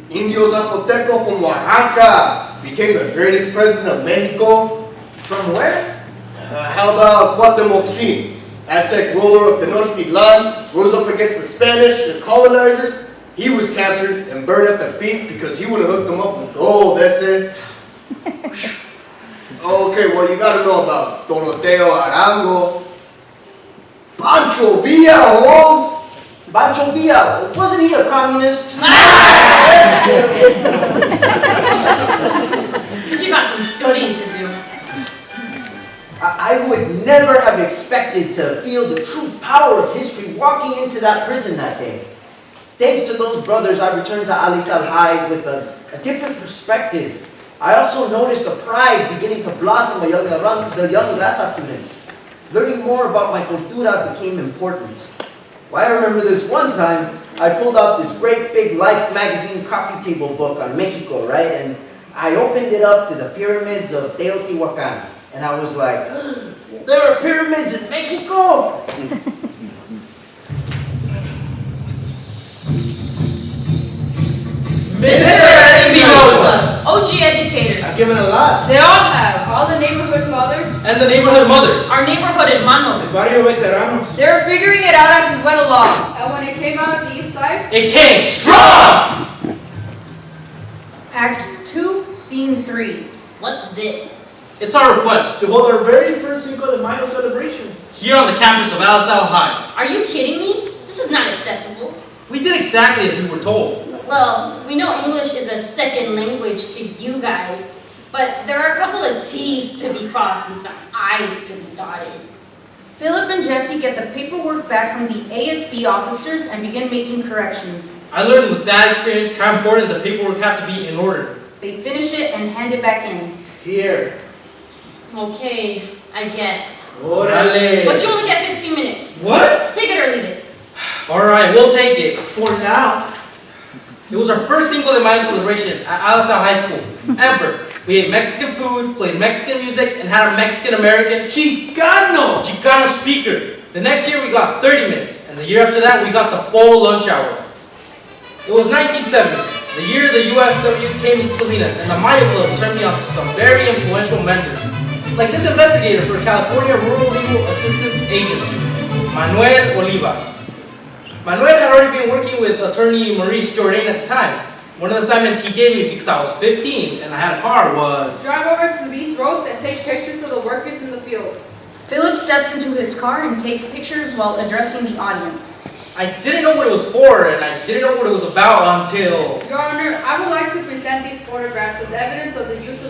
C: Indio Zapoteco from Oaxaca became the greatest president of Mexico.
I: From where?
C: How about Cuauhtemoc, Aztec ruler of Tenochtitlan, rose up against the Spanish, the colonizers. He was captured and burned at the feet because he would have hooked them up with gold, ese. Okay, well, you gotta know about Doroteo Arango. Pancho Villa, Holmes.
I: Pancho Villa. Wasn't he a communist?
E: You got some studying to do.
I: I would never have expected to feel the true power of history walking into that prison that day. Thanks to those brothers, I returned to Alisal High with a different perspective. I also noticed a pride beginning to blossom among the young Raza students. Learning more about my cultura became important. Well, I remember this one time, I pulled out this great big Life magazine coffee table book on Mexico, right? And I opened it up to the pyramids of Teotihuacan. And I was like, there are pyramids in Mexico?
E: Mr. Espinosa, OG educators.
F: I've given a lot.
E: They all have.
L: All the neighborhood fathers.
J: And the neighborhood mother.
E: Our neighborhood hermanos.
F: Barrio Veteranos.
H: They were figuring it out as we went along.
L: And when it came out of the east side,
J: It came strong!
D: Act 2, Scene 3.
E: What's this?
J: It's our request
F: To hold our very first Cinco de Mayo celebration.
J: here on the campus of Alisal High.
E: Are you kidding me? This is not acceptable.
J: We did exactly as we were told.
E: Well, we know English is a second language to you guys, but there are a couple of T's to be crossed and some I's to be dotted.
D: Philip and Jesse get the paperwork back from the ASB officers and begin making corrections.
J: I learned with that experience how important the paperwork had to be in order.
D: They finish it and hand it back in.
F: Here.
E: Okay, I guess.
F: Orale.
E: But you only get 15 minutes.
F: What?
E: Take it or leave it.
J: Alright, we'll take it.
F: For now.
J: It was our first Cinco de Mayo celebration at Alisal High School, ever. We ate Mexican food, played Mexican music, and had a Mexican-American Chicano speaker. The next year we got 30 minutes, and the year after that we got the full lunch hour. It was 1970, the year the UFW came in Salinas, and the Maya Club turned me on to some very influential mentors, like this investigator for California Rural Legal Assistance Agency, Manuel Olivas. Manuel had already been working with attorney Maurice Jourdain at the time. One of the assignments he gave me because I was 15 and I had a car was...
L: drive over to these roads and take pictures of the workers in the fields.
D: Philip steps into his car and takes pictures while addressing the audience.
J: I didn't know what it was for and I didn't know what it was about until...
L: Your Honor, I would like to present these photographs as evidence of the use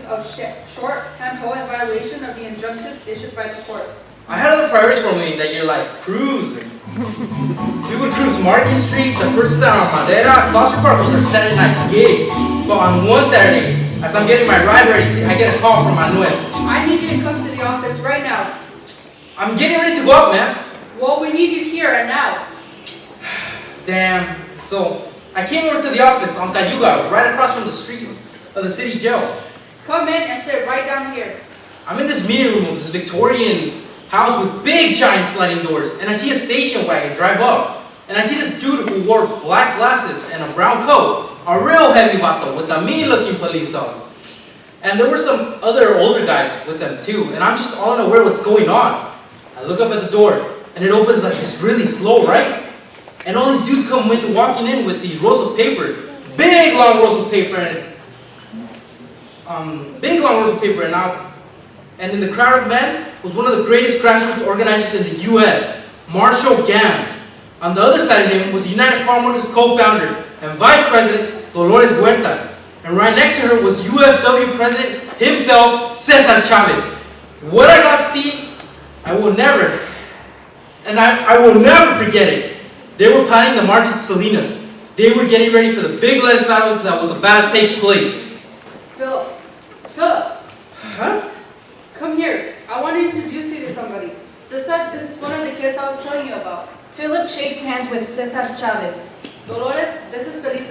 L: of shorthand poem in violation of the injunctions issued by the court.
J: I had other priorities for me that you're like cruising. We would cruise Market Street, the first town on Madera. Gloucester Park was our Saturday night gig. But on one Saturday, as I'm getting my ride ready, I get a call from Manuel.
L: I need you to come to the office right now.
J: I'm getting ready to go out, man.
L: Well, we need you here and now.
J: Damn. So, I came over to the office on Cayuga, right across from the street of the city jail.
L: Come in and sit right down here.
J: I'm in this meeting room of this Victorian house with big giant sliding doors, and I see a station wagon drive up. And I see this dude who wore black glasses and a brown coat, a real heavy vato with a mean-looking police dog. And there were some other older guys with them too, and I'm just all unaware what's going on. I look up at the door, and it opens like this really slow, right? And all these dudes come walking in with these rolls of paper, big long rolls of paper, and in the crowd of men was one of the greatest grassroots organizers in the U.S., Marshall Gans. On the other side of him was United Farm Workers co-founder and vice president Dolores Huerta. And right next to her was UFW president himself, Cesar Chavez. What I got to see, I will never forget it. They were planning the march at Salinas. They were getting ready for the big lettuce battle that was about to take place.
L: Philip.
J: Huh?
L: Come here. I want to introduce you to somebody. Cesar, this is one of the kids I was telling you about.
D: Philip shakes hands with Cesar Chavez.
L: Dolores, this is Felipe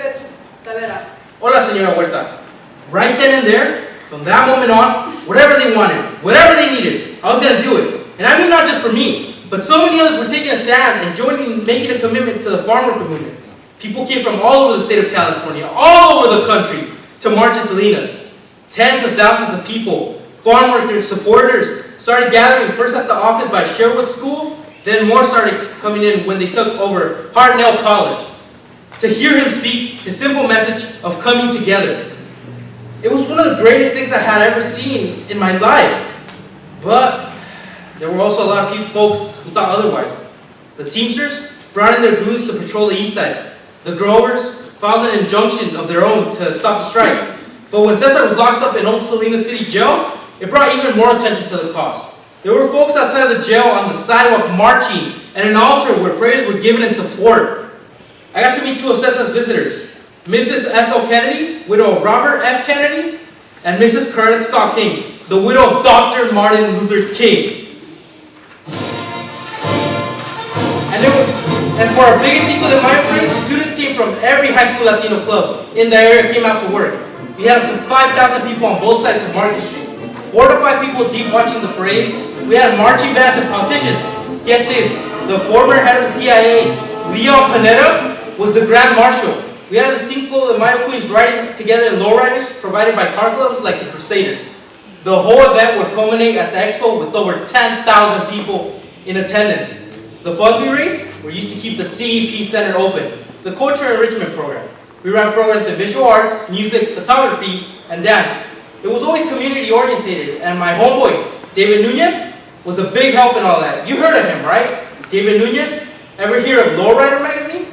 L: Tavera.
J: Hola, señora Huerta. Right then and there, from that moment on, whatever they wanted, whatever they needed, I was going to do it. And I mean not just for me, but so many others were taking a stand and joining, making a commitment to the farm worker movement. People came from all over the state of California, all over the country, to march at Salinas. Tens of thousands of people, farm workers, supporters, started gathering first at the office by Sherwood School, then more started coming in when they took over Hartnell College. To hear him speak his simple message of coming together. It was one of the greatest things I had ever seen in my life. But there were also a lot of folks who thought otherwise. The Teamsters brought in their goons to patrol the east side. The growers filed an injunction of their own to stop the strike. But when Cesar was locked up in Old Salinas City Jail, it brought even more attention to the cause. There were folks outside of the jail on the sidewalk marching and an altar where prayers were given in support. I got to meet two of Cesar's visitors, Mrs. Ethel Kennedy, widow of Robert F. Kennedy, and Mrs. Coretta Scott King, the widow of Dr. Martin Luther King. And for our biggest Cinco de Mayo parade, students came from every high school Latino club in the area came out to work. We had up to 5,000 people on both sides of Market Street. 4 to 5 people deep watching the parade. We had marching bands and politicians. Get this, the former head of the CIA, Leon Panetta, was the Grand Marshal. We had the Cinco de Mayo Queens riding together in lowriders provided by car clubs like the Crusaders. The whole event would culminate at the expo with over 10,000 people in attendance. The funds we raised were used to keep the CEP Center open, the Culture Enrichment Program. We ran programs in visual arts, music, photography, and dance. It was always community orientated, and my homeboy, David Nunez, was a big help in all that. You heard of him, right? David Nunez? Ever hear of Lowrider magazine?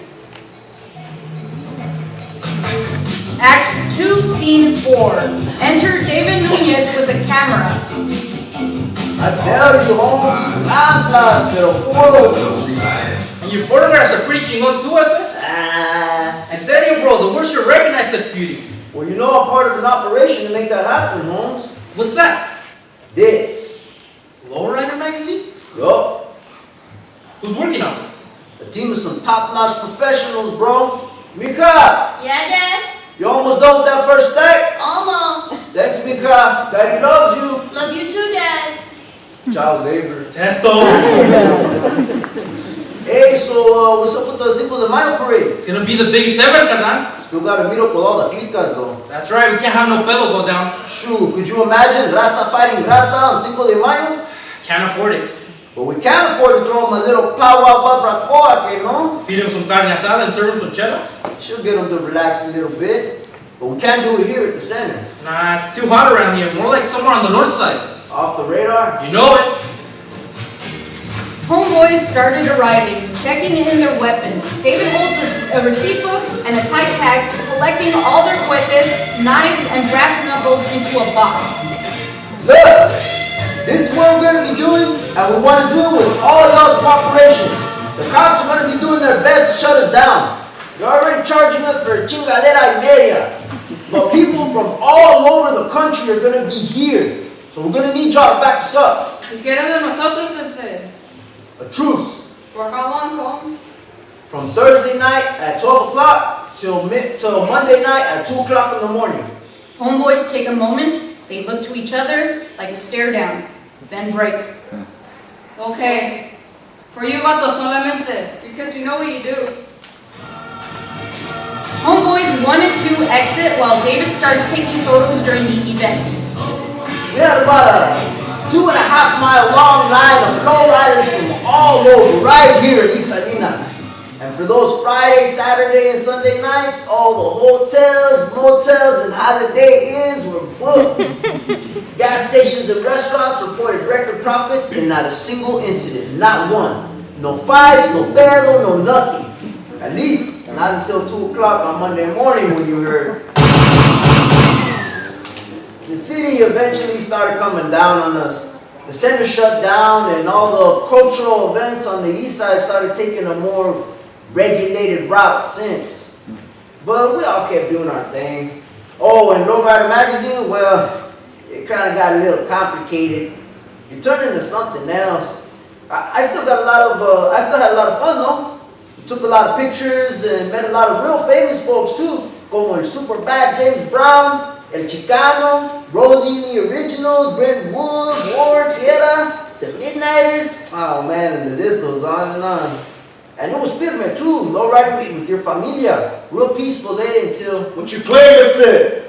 D: Act 2, Scene 4. Enter David Nunez with a camera.
I: I tell you, homie, I'm not the photo.
J: And your photographs are pretty chingon too, En serio, bro, the world should recognize such beauty.
I: Well, you know I'm part of an operation to make that happen, Holmes.
J: What's that?
I: This.
J: Lowrider magazine?
I: Yup.
J: Who's working on this?
I: A team of some top-notch professionals, bro. Mika,
E: Yeah, Dad?
I: you almost done with that first stack?
E: Almost.
I: Thanks, Mika. Daddy loves you.
E: Love you too, Dad.
I: Child labor.
J: Testos.
I: Hey, so what's up with the Cinco de Mayo parade?
J: It's gonna be the biggest ever, carnal.
I: Still gotta meet up with all the picas, though.
J: That's right, we can't have no pedo go down.
I: Shoot, could you imagine raza fighting raza on Cinco de Mayo?
J: Can't afford it.
I: But we can't afford to throw them a little powwow barbacoa, you know?
J: Feed him some carne asada and serve him some chelas?
I: She'll get them to relax a little bit. But we can't do it here at the center.
J: Nah, it's too hot around here. More like somewhere on the north side.
I: Off the radar?
J: You know it.
D: Homeboys started arriving, checking in their weapons. David holds a receipt book and a tight tag, collecting all their cuetes, knives, and brass knuckles into a box.
I: Look! This is what we're going to be doing, and we want to do it with all y'all's cooperation. The cops are going to be doing their best to shut us down. They're already charging us for chingadera y media. But people from all over the country are going to be here. So we're going to need y'all to back us up.
L: ¿Y qué era de nosotros ese?
I: A truce.
L: For how long, Holmes?
I: from Thursday night at 12 o'clock till Monday night at 2 o'clock in the morning.
D: Homeboys take a moment, they look to each other like a stare down, then break.
L: Okay. For you, vato, solamente. Because we know what you do.
D: Homeboys 1 and 2 exit while David starts taking photos during the event.
I: We had about a 2.5 mile long line of lowriders from all over right here in Salinas. And for those Friday, Saturday, and Sunday nights, all the hotels, motels, and Holiday Inns were booked. Gas stations and restaurants reported record profits and not a single incident, not one. No fights, no battle, no nothing. At least not until 2 o'clock on Monday morning when you heard. The city eventually started coming down on us. The center shut down and all the cultural events on the east side started taking a more regulated route since. But we all kept doing our thing. Oh, and Lowrider Magazine, well, it kind of got a little complicated. It turned into something else. I still had a lot of fun though. We took a lot of pictures and met a lot of real famous folks too, como el super bad James Brown, El Chicano, Rosie and the Originals, Brent Wood, Ward, Tierra, the Midnighters. Oh man, and the list goes on and on. And it was filming too, lowriding with your familia. Real peaceful day until...
C: What you claim, I said?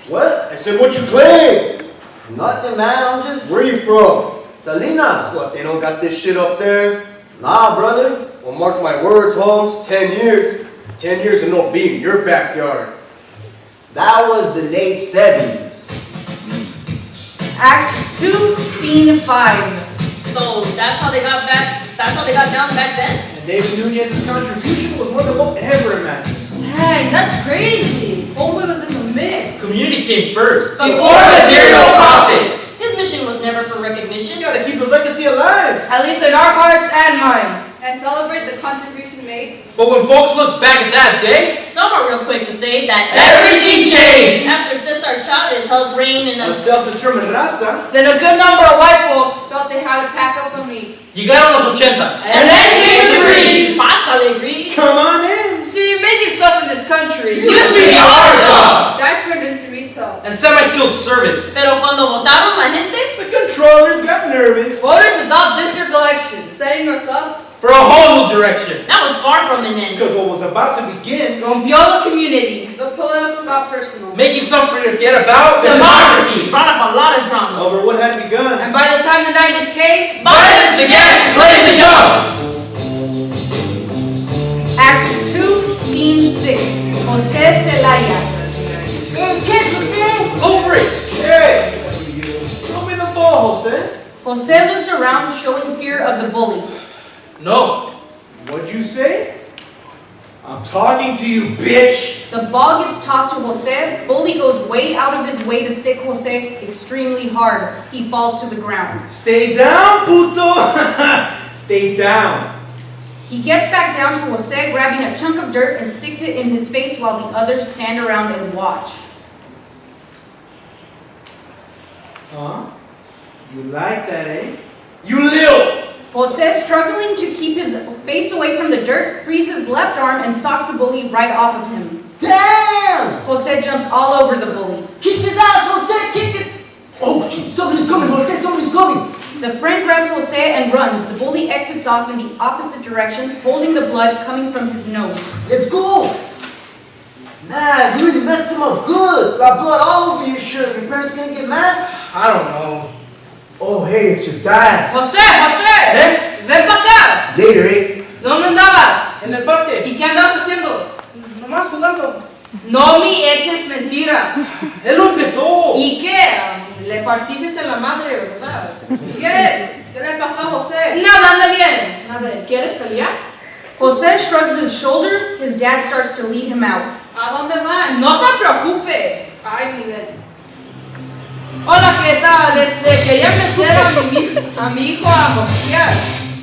I: What?
C: I said, what you claim?
I: Nothing, man. I'm just...
C: Where you from?
I: Salinas.
C: What, they don't got this shit up there?
I: Nah, brother.
C: Well, mark my words, Holmes. 10 years. 10 years of no being in your backyard.
I: That was the late 70s.
D: Act 2, Scene 5.
E: So that's how they got down back then?
F: And David Nunez's contribution was more than we'll ever imagine.
L: Dang, that's crazy. Homeboy was in the mix.
J: Community came first.
E: Before
J: material profits.
E: His mission was never for recognition.
F: You gotta keep his legacy alive.
L: At least in our hearts and minds. And celebrate the contribution made.
J: But when folks look back at that day,
E: Some are real quick to say that
J: everything changed.
E: after Cesar Chavez helped reign in
F: A
E: a
F: self-determined raza.
L: Then a good number of white folk felt they had to tack up on me.
J: llegaron los 80s.
E: And then came the greed. Pásale, greed.
F: Come on in.
L: See, making stuff in this country
J: Used to be our job.
L: that turned into retail.
J: And semi-skilled service.
E: Pero cuando votaron la gente,
F: The controllers got nervous.
L: Voters adopt district elections, setting us up.
J: For a whole new direction.
E: that was far from an end.
F: Because what was about to begin.
L: Rompió the community. The political got personal.
J: Making some forget about
E: Democracy brought up a lot of drama.
F: Over what had begun.
L: And by the time the 90s came,
J: Violence began to play the young.
D: Act 2, Scene 6. Jose Celaya.
I: Hey, kids, you see?
J: Over it.
F: Hey, throw me the ball, Jose.
D: Jose looks around, showing fear of the bully.
J: No.
F: What'd you say? I'm talking to you, bitch.
D: The ball gets tossed to Jose. Bully goes way out of his way to stick Jose extremely hard. He falls to the ground.
F: Stay down, puto. Stay down.
D: He gets back down to Jose, grabbing a chunk of dirt and sticks it in his face while the others stand around and watch.
F: Huh? You like that, eh? You little.
D: Jose, struggling to keep his face away from the dirt, frees his left arm and socks the bully right off of him.
I: Damn!
D: Jose jumps all over the bully.
I: Kick his ass, Jose! Kick his... Oh, shoot. Somebody's coming, Jose! Somebody's coming!
D: The friend grabs Jose and runs. The bully exits off in the opposite direction, holding the blood coming from his nose.
I: Let's go! Man, you really messed him up good. Got blood all over your shirt. Your parents gonna get mad?
J: I don't know.
I: Oh, hey, it's your dad.
L: José, José, ven para acá.
I: Later, eh?
L: ¿Dónde andabas?
J: En el parque.
L: ¿Y qué andabas haciendo?
J: Nomás jugando.
L: No me eches mentira.
J: Él lo empezó.
L: ¿Y qué? Le partiste en la madre, ¿verdad? ¿Y qué? ¿Qué le pasó a José? Nada, anda bien. A ver, ¿quieres pelear?
D: Jose shrugs his shoulders. His dad starts to lead him out.
L: ¿A dónde van? No se preocupe. Ay, Miguel. Hola, ¿qué tal? Quería meter a mi hijo a boxear.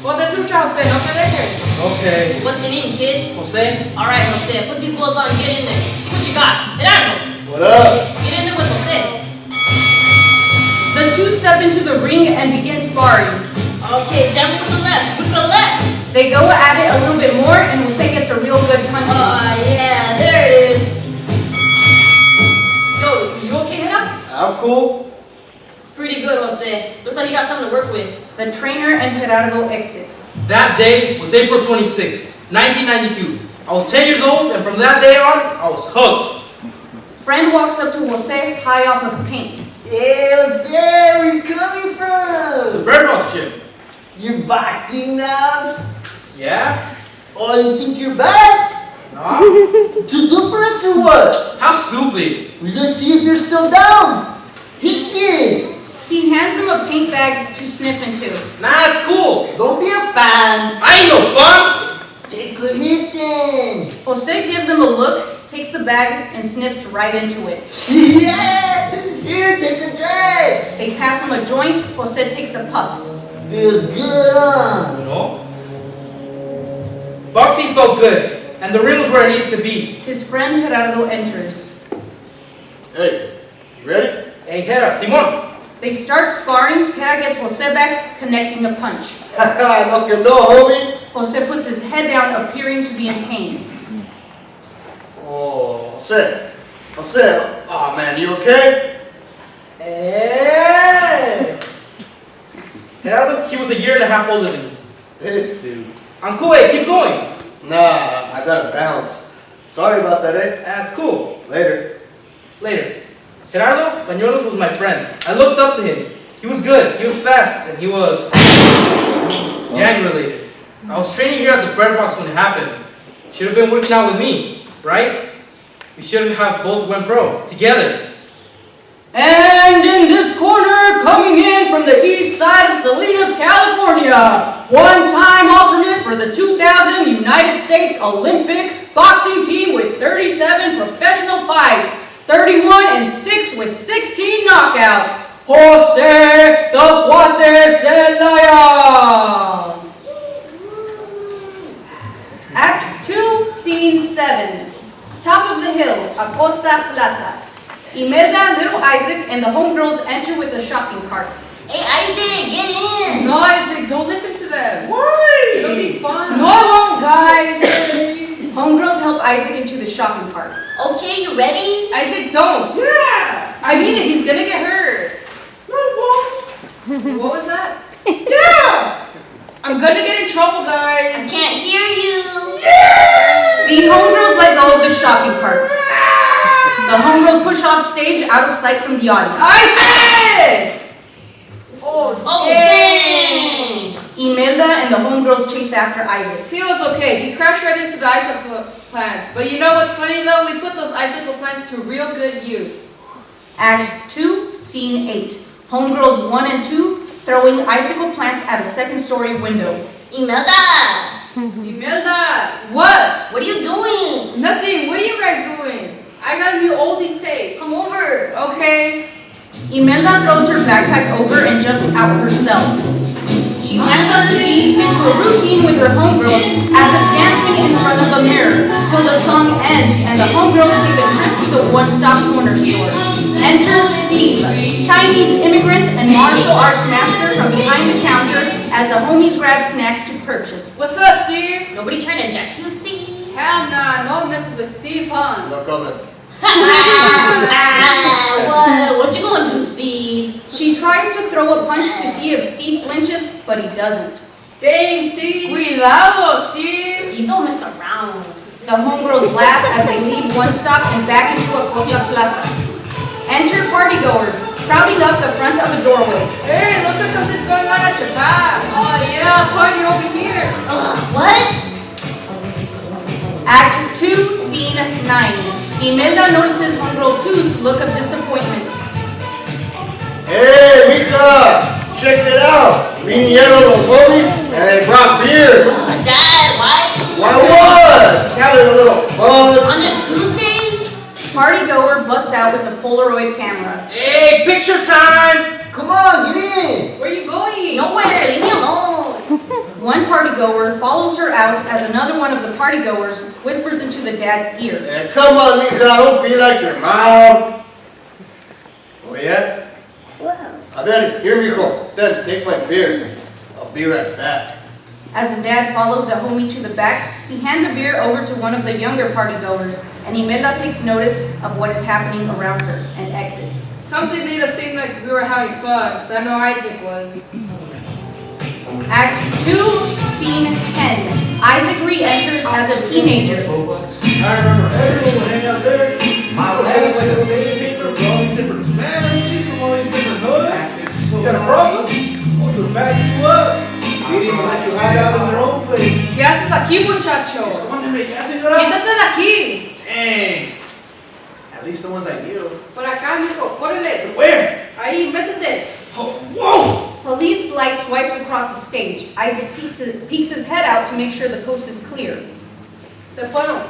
L: Ponte trucha, José, no te dejes.
J: Okay.
E: What's your name, kid?
J: Jose.
E: All right, Jose, put these gloves on, get in there. See what you got. Gerardo,
C: What up?
E: get in there with Jose.
D: The two step into the ring and begin sparring.
E: Okay, jump with the left, with the left.
D: They go at it a little bit more, and Jose gets a real good punch.
E: Yeah, there it is.
D: Yo, you okay, Hannah?
C: I'm cool.
E: Pretty good, Jose. Looks like you got something to work with.
D: The trainer and Gerardo exit.
J: That day was April 26, 1992. I was 10 years old, and from that day on, I was hooked.
D: Friend walks up to Jose, high off of paint.
I: Hey, Jose, where you coming
J: The
I: from?
J: Red Rock gym.
I: You boxing now?
J: Yeah?
I: Oh, you think you're bad?
J: Nah?
I: Too good for us or what?
J: How stupid.
I: Let's see if you're still down. Hit this.
D: He hands him a paint bag to sniff into.
J: Nah, it's cool.
I: Don't be a fan.
J: I ain't no fun.
I: Take a hit then.
D: Jose gives him a look, takes the bag, and sniffs right into it.
I: Yeah! Here, take a drag.
D: They pass him a joint, Jose takes a puff.
I: Feels good, huh?
J: No? Boxing felt good, and the ring was where I needed to be.
D: His friend Gerardo enters.
C: Hey, you ready?
J: Hey, Hera, Simon.
D: They start sparring, Hera gets Jose back, connecting a punch.
C: No que no, homie.
D: Jose puts his head down, appearing to be in pain.
C: Oh, Jose. Oh man, you okay?
J: Hey! Gerardo, he was a year and a half older than me.
C: This dude.
J: I'm cool, hey, keep going.
C: Nah, I gotta bounce. Sorry about that, eh?
J: That's cool.
C: Later.
J: Later. Gerardo Bañuelos was my friend. I looked up to him. He was good, he was fast, and he was gang related. I was training here at the bread box when it happened. Should have been working out with me, right? We should have both went pro, together.
D: And in this corner, coming in from the east side of Salinas, California, one-time alternate for the 2000 United States Olympic boxing team with 37 professional fights, 31-6 with 16 knockouts, Jose the Cuate Celaya. Act 2, Scene 7. Top of the hill, Acosta Plaza. Imelda, little Isaac, and the homegirls enter with a shopping cart.
E: Hey, Isaac, get in.
L: No, Isaac, don't listen to them.
J: Why?
L: It'll be fun.
D: No, I won't, guys. Homegirls help Isaac into the shopping cart.
E: Okay, you ready?
L: Isaac, don't.
J: Yeah!
L: I mean it, he's gonna get hurt.
J: No, it won't.
L: What was that?
J: Yeah!
L: I'm gonna get in trouble,
E: I
L: guys.
E: can't hear you.
D: The homegirls let go of the shopping cart. The homegirls push off stage out of sight from the audience.
L: Isaac! Oh,
E: Oh, dang.
D: Imelda and the homegirls chase after Isaac.
L: He was okay. He crashed right into the icicle plants. But you know what's funny though? We put those icicle plants to real good use.
D: Act 2, Scene 8. Homegirls 1 and 2 throwing icicle plants at a second-story window.
E: Imelda,
L: Imelda! What?
E: what are you doing?
L: Nothing. What are you guys doing? I got a new oldies tape.
E: Come over.
L: Okay.
D: Imelda throws her backpack over and jumps out herself. She lands on her feet into a routine with her homegirls as if dancing in front of a mirror till the song ends and the homegirls take a trip to the one-stop corner store. Enter Steve, Chinese immigrant and martial arts master from behind the counter as the homies grab snacks to purchase.
L: What's up, Steve?
E: Nobody trying to jack you, Steve?
L: Hell nah. No one messes with Steve, huh?
C: No comment.
E: What you going to, Steve?
D: She tries to throw a punch to see if Steve flinches, but he doesn't.
L: Dang, Steve. Cuidado, Steve.
E: Steve, don't mess around.
D: The homegirls laugh as they leave one stop and back into Acosta Plaza. Enter partygoers, crowding up the front of a doorway.
L: Hey, looks like something's going on at your back. Oh yeah, party over here.
E: What?
D: Act 2, Scene 9. Imelda notices homegirl 2's look of disappointment.
C: Hey, Mika! Check it out! Vinieron los homies and they brought beer!
E: Dad, why?
C: Why what? Just having a little fun.
E: On a Tuesday?
D: Partygoer busts out with a Polaroid camera.
J: Hey, picture time!
I: Come on, get in.
L: Where you going?
E: Nowhere, leave me alone.
D: One partygoer follows her out as another one of the partygoers whispers into the dad's ear.
C: Hey, come on, Mika, don't be like your mom. Oh, yeah? A ver, here we go. Then take my beer. I'll be right back.
D: As the dad follows the homie to the back, he hands a beer over to one of the younger partygoers, and Imelda takes notice of what is happening around her and exits.
L: Something made us think like we were having fun, because I know Isaac was.
D: Act 2, Scene 10. Isaac re-enters as a teenager.
F: I remember everyone would hang out there. It was like a saving paper for all these different families, from all these different hoods. You got a problem? Folks would back you up. They'd even let you hide out in their own place.
L: ¿Qué haces aquí, muchacho?
F: Escóndeme ya, señora.
L: Quítate de aquí.
F: Dang. At least the ones I knew.
L: Por acá, mijo, córrele.
F: Where?
L: Ahí, métete.
F: Oh, whoa!
D: Police light swipes across the stage. Isaac peeks his head out to make sure the coast is clear.
L: Se fueron.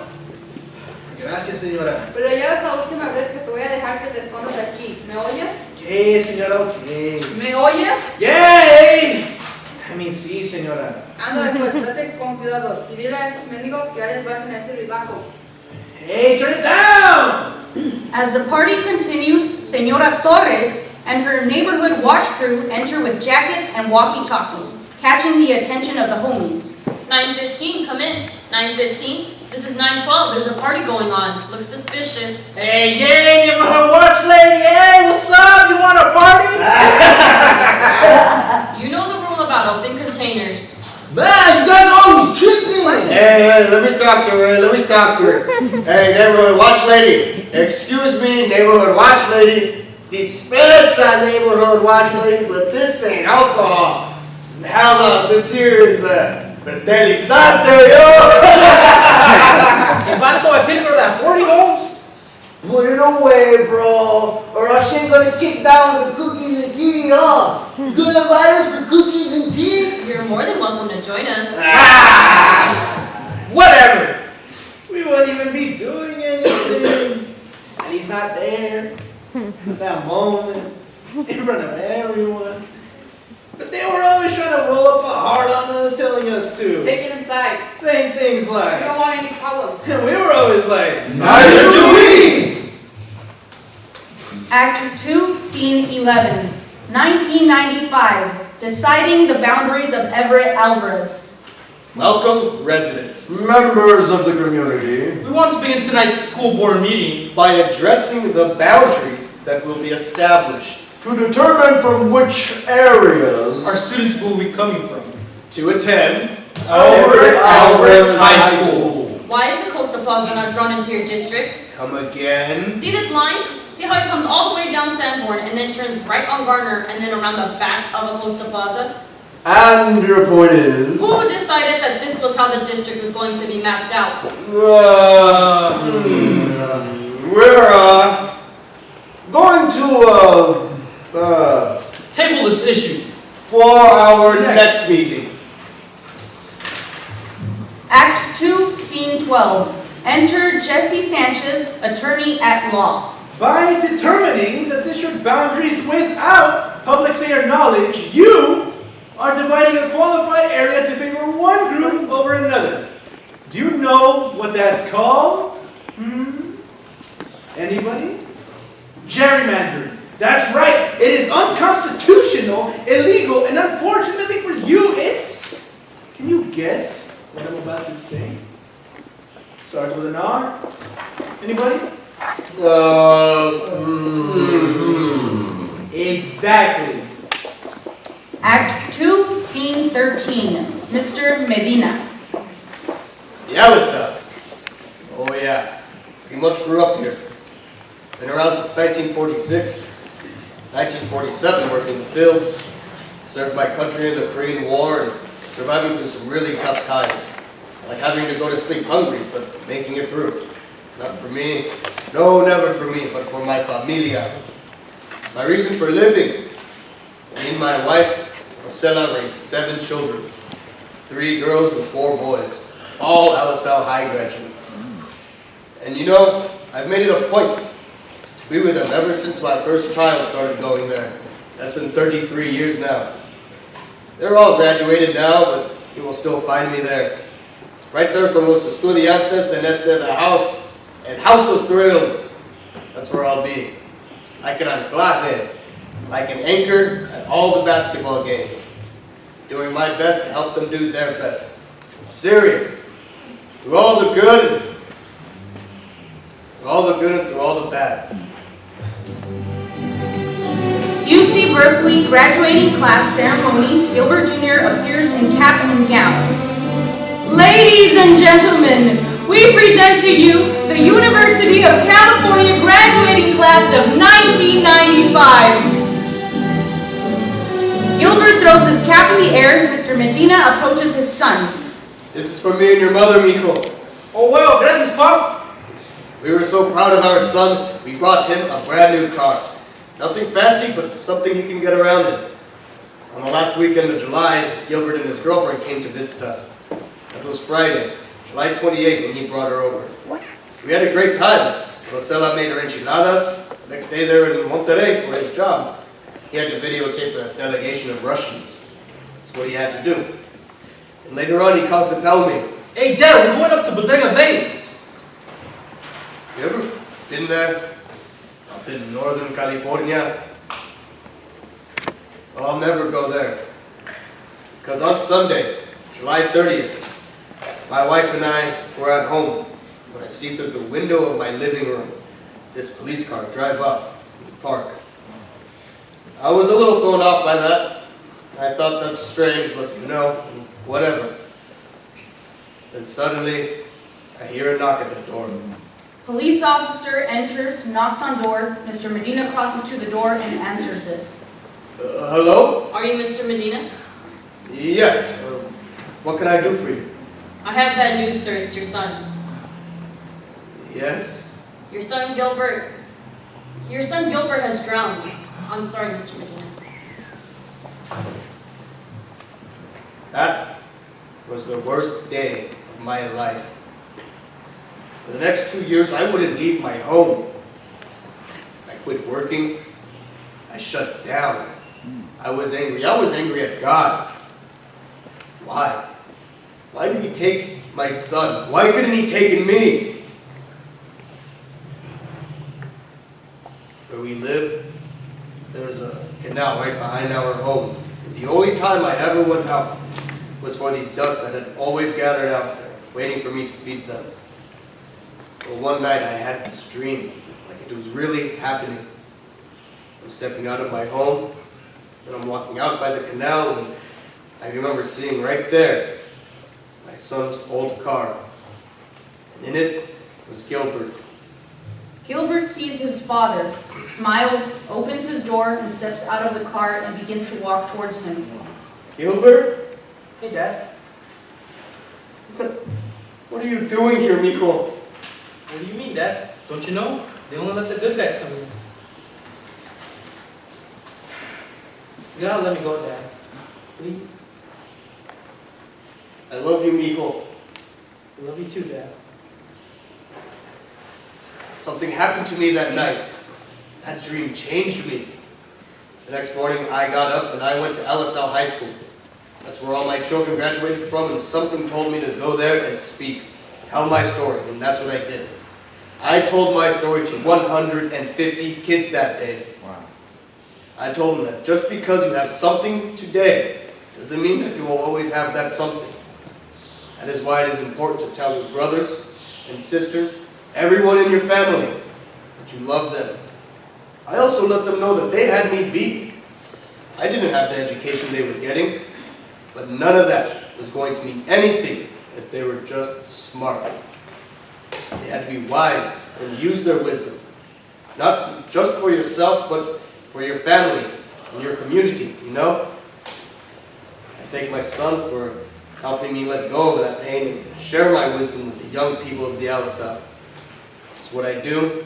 F: Gracias, señora.
L: Pero ya es la última vez que te voy a dejar que te escondas aquí. ¿Me oyes?
F: ¿Qué, señora? Okay.
L: ¿Me oyes?
F: Yay! I mean, sí, señora.
L: Ándale, pues, vete con cuidado. Y dile a esos mendigos que ya les bajen ese relajo.
F: Hey, turn it down!
D: As the party continues, Senora Torres and her neighborhood watch crew enter with jackets and walkie-talkies, catching the attention of the homies.
E: 9:15, come in. 9:15. This is 9:12. There's a party going on. Looks suspicious.
J: Hey, yeah, neighborhood watch lady. Hey, what's up? You want a party?
E: You know the rule about open containers.
I: Man, you guys are always tripping!
C: Hey, let me talk to her. Hey, neighborhood watch lady. Excuse me, neighborhood watch lady. Dispensa, neighborhood watch lady, but this ain't alcohol. Hell no, this here is fertilizante, yo!
J: Hey, Vato, I paid for that 40 homes.
I: Put it away, bro, or else she ain't gonna kick down with the cookies and tea, huh? You gonna invite us for cookies and tea?
E: You're more than welcome to join us.
J: Whatever.
F: We wouldn't even be doing anything. And he's not there. At that moment. In front of everyone. But they were always trying to roll up a heart on us, telling us to.
L: Take it inside.
F: Saying things
L: We
F: like,
L: don't want any problems.
F: and we were always like,
G: Neither do we!
D: Act 2, Scene 11. 1995. Deciding the boundaries of Everett Alvarez.
C: Welcome, residents.
I: Members of the community.
J: We want to begin tonight's school board meeting.
C: By addressing the boundaries that will be established
I: To determine from which areas
J: Our students will be coming from.
C: to attend
I: Everett Alvarez
C: High School.
E: Why is Acosta Plaza not drawn into your district?
C: Come again.
E: See this line? See how it comes all the way down Sanborn and then turns right on Garner and then around the back of Acosta Plaza?
I: And your point is?
E: Who decided that this was how the district was going to be mapped out?
C: We're going to
J: Table this issue.
C: for our next meeting.
D: Act 2, Scene 12. Enter Jesse Sanchez, attorney at law.
F: by determining the district boundaries without public say or knowledge, you are dividing a qualified area to favor one group over another. Do you know what that's called? Anybody? Gerrymandering. That's right. It is unconstitutional, illegal, and unfortunately for you, it's... Can you guess what I'm about to say? Starts with an R. Anybody? Exactly.
D: Act 2, Scene 13. Mr. Medina.
C: The Alisal. Oh yeah, pretty much grew up here. Been around since 1946. 1947, worked in the fields. Served my country in the Korean War and surviving through some really tough times. Like having to go to sleep hungry, but making it through. Not for me. No, never for me, but for my familia. My reason for living. Me and my wife, Marcela, raised 7 children. 3 girls and 4 boys. All Alisal High graduates. And you know, I've made it a point to be with them ever since my first child started going there. That's been 33 years now. They're all graduated now, but you will still find me there. Right there con los estudiantes en the house, and House of Thrills. That's where I'll be. Like an anclaje, like an anchor at all the basketball games. doing my best to help them do their best. I'm serious. Through all the good and through all the bad.
D: UC Berkeley graduating class ceremony, Gilbert Jr. appears in cap and gown. Ladies and gentlemen, we present to you the University of California graduating class of 1995. Gilbert throws his cap in the air. Mr. Medina approaches his son.
C: This is for me and your mother, mijo.
J: Oh, well, gracias, Pop.
C: We were so proud of our son, we brought him a brand new car. Nothing fancy, but something he can get around in. On the last weekend of July, Gilbert and his girlfriend came to visit us. That was Friday, July 28th, when he brought her over. What? We had a great time. Rosella made her enchiladas. The next day they were in Monterrey for his job. He had to videotape a delegation of Russians. That's what he had to do. And later on, he calls to tell me,
J: Hey, Dad, we're going up to Bodega Bay.
C: you ever been there? Up in Northern California? Well, I'll never go there. Because on Sunday, July 30th, my wife and I were at home when I see through the window of my living room this police car drive up in the park. I was a little thrown off by that. I thought that's strange, but whatever. Then suddenly, I hear a knock at the door.
D: Police officer enters, knocks on door. Mr. Medina crosses to the door and answers it.
C: Hello?
E: Are you Mr. Medina?
C: Yes. What can I do for you?
E: I have bad news, sir. It's your son.
C: Yes?
E: Your son Gilbert has drowned. I'm sorry, Mr. Medina.
C: That was the worst day of my life. For the next 2 years, I wouldn't leave my home. I quit working. I shut down. I was angry. I was angry at God. Why? Why did he take my son? Why couldn't he take me? Where we live, there's a canal right behind our home. The only time I ever went out was for these ducks that had always gathered out there, waiting for me to feed them. Well, one night I had this dream, like it was really happening. I'm stepping out of my home, and I'm walking out by the canal, and I remember seeing right there my son's old car. And in it was Gilbert.
D: Gilbert sees his father, smiles, opens his door, and steps out of the car and begins to walk towards him.
C: Gilbert?
J: Hey, Dad.
C: What are you doing here, mijo?
J: What do you mean, Dad? Don't you know? They only let the good guys come in. You gotta let me go, Dad. Please.
C: I love you, mijo.
J: I love you too, Dad.
C: Something happened to me that night. That dream changed me. The next morning, I got up and I went to Alisal High School. That's where all my children graduated from, and something told me to go there and speak, tell my story, and that's what I did. I told my story to 150 kids that day. Wow. I told them that just because you have something today doesn't mean that you will always have that something. That is why it is important to tell your brothers and sisters, everyone in your family, that you love them. I also let them know that they had me beat. I didn't have the education they were getting, but none of that was going to mean anything if they were just smart. They had to be wise and use their wisdom, not just for yourself, but for your family and your community, you know? I thank my son for helping me let go of that pain and share my wisdom with the young people of the Alisal. It's what I do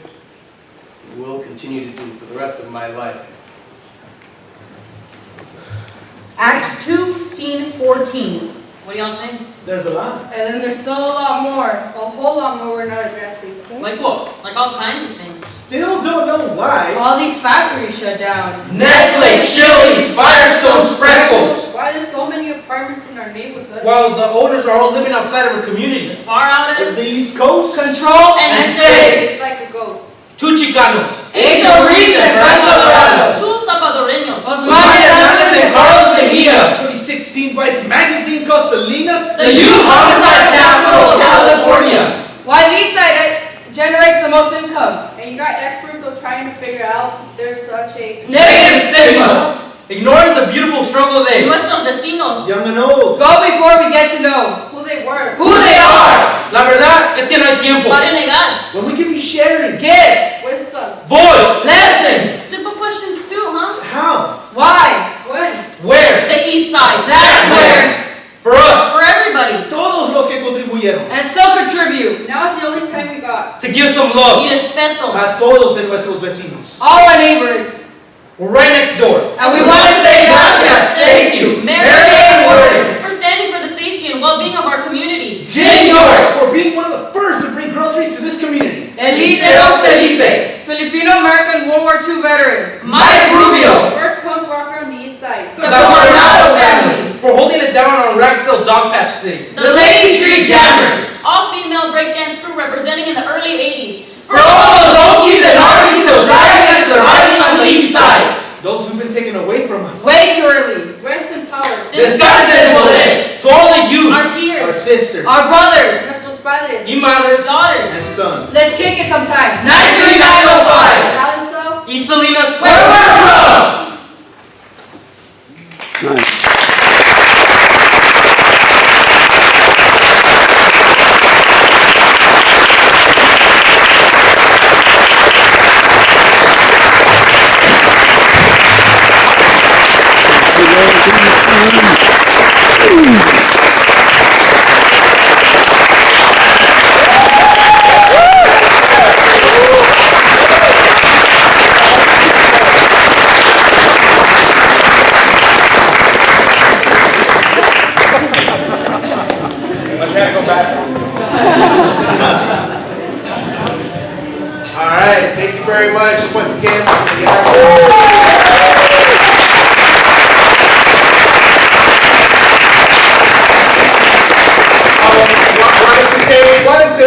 C: and will continue to do for the rest of my life.
D: Act 2, Scene 14.
E: What do y'all think?
J: There's a lot.
L: And then there's still a lot more. A whole lot more we're not addressing.
J: Like what?
E: Like all kinds of things.
F: Still don't know why.
L: All these factories shut down.
J: Nestle, Chili's, Firestone, Spreckles.
L: Why there's so many apartments in our neighborhood?
J: While the owners are all living outside of our community.
E: As far out
F: Is
E: as
F: the East Coast?
E: control and stay.
L: It's like a ghost.
J: Two Chicanos.
E: Angel Reese and Franco Dorado. Two Salvadoreños.
J: Maya Hernandez and Carlos Mejia.
F: 2016 Magazine Vice magazine called Salinas?
J: The youth homicide capital of California.
H: Why the East Side generates the most income?
L: And you got experts who are trying to figure out there's such a
J: Negative stigma. Ignoring the beautiful struggle they
E: Nuestros vecinos.
F: Young and old.
H: Go before we get to know
L: who they were.
H: who they are.
J: La verdad es que no hay tiempo.
E: Para negar.
F: When we can be sharing.
H: Gifts.
L: Wisdom.
J: Voice.
H: Lessons.
E: Simple questions too, huh?
F: How?
H: Why?
L: When?
J: Where?
E: The East Side.
H: That's where.
J: For us.
E: For everybody.
F: Todos los que contribuyeron.
H: And so contribute.
L: Now it's the only time we got.
J: To give some love.
E: Y respeto.
F: A todos de nuestros vecinos.
H: All our neighbors.
J: We're right next door.
H: And we want to say gracias. Thank you.
E: Mary
H: Ann Warden.
E: For standing for the safety and well-being of our community.
H: Jane York.
F: For being one of the first to bring groceries to this community.
H: Eliseo Felipe. Filipino-American World War II veteran.
E: Mike Rubio.
L: First punk rocker on the East Side.
H: The Coronado family.
J: For holding it down on Ragsdale Dog Patch City.
H: The Lady Street Jammers.
E: All-female breakdance crew representing in the early 80s.
J: For all those Okies and Armies still riding and surviving on the East Side.
F: Those who've been taken away from us.
H: Way too early.
L: Rest in power.
J: Descanse en poder. To all the youth.
E: Our peers.
F: Our sisters.
H: Our brothers.
L: Nuestros padres.
J: Y madres.
E: Daughters.
F: And sons.
H: Let's kick it sometime.
J: 93905.
L: Alisal.
J: East Salinas.
H: Where we're from.
A: All right, thank you very much once again.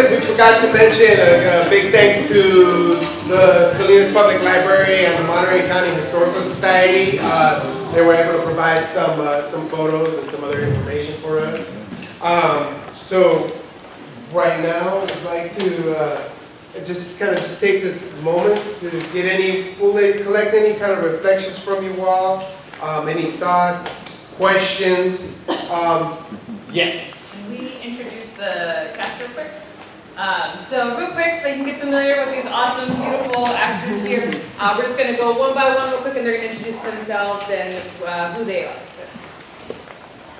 A: We forgot to mention a big thanks to the Salinas Public Library and the Monterey County Historical Society. They were able to provide some photos and some other information for us. So right now, I'd like to just take this moment to get collect any kind of reflections from you all, any thoughts, questions. Yes.
B: Can we introduce the cast real quick? So real quick, so you can get familiar with these awesome, beautiful actors here. We're just going to go one by one real quick, and they're going to introduce themselves and who they are. So,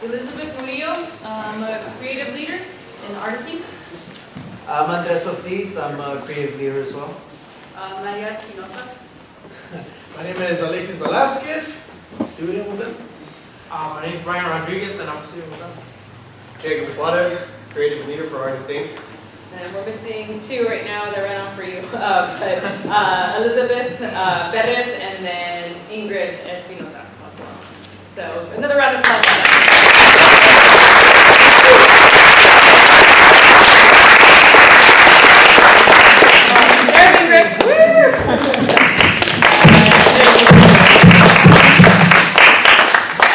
B: Elizabeth Murillo, I'm a creative leader and artist.
I: I'm Andres Ortiz. I'm a creative leader as well.
L: Maria Espinosa.
F: My name is Alexis Velasquez, student with them.
J: My name is Brian Rodriguez, and I'm a student with them.
C: Jacob Juarez, creative leader for Artist Inc.
B: And we're missing two right now. They're right on for you. But Elizabeth Perez and then Ingrid Espinosa as well. So another round of applause. There's Ingrid. Woo!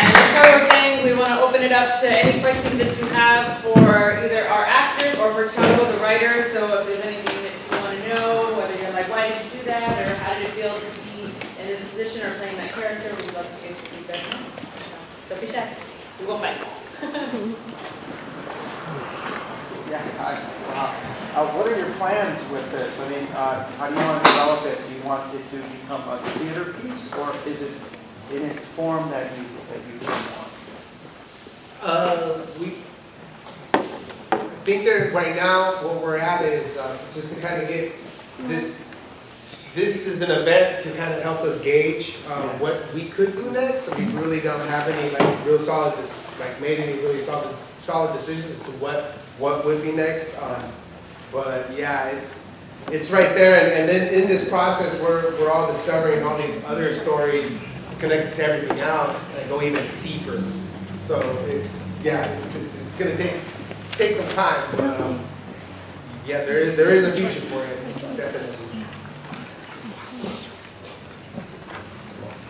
B: And as Charlie was saying, we want to open it up to any questions that you have for either our actors or for Chavo, the writer. So if there's anything that you want to know, whether you're like, why did you do that, or how did it feel to be in this position or playing that character, we'd love to get feedback. Don't be shy. We won't fight.
O: What are your plans with this? I mean, how do you want to develop it? Do you want it to become a theater piece, or is it in its form that you really want?
A: I think that right now what we're at is just to kind of get this. This is an event to kind of help us gauge what we could do next. So we really don't have any real solid, made any really solid decisions as to what would be next. But yeah, it's right there. And then in this process, we're all discovering all these other stories connected to everything else and go even deeper. So it's going to take some time, but yeah, there is a future for it, definitely.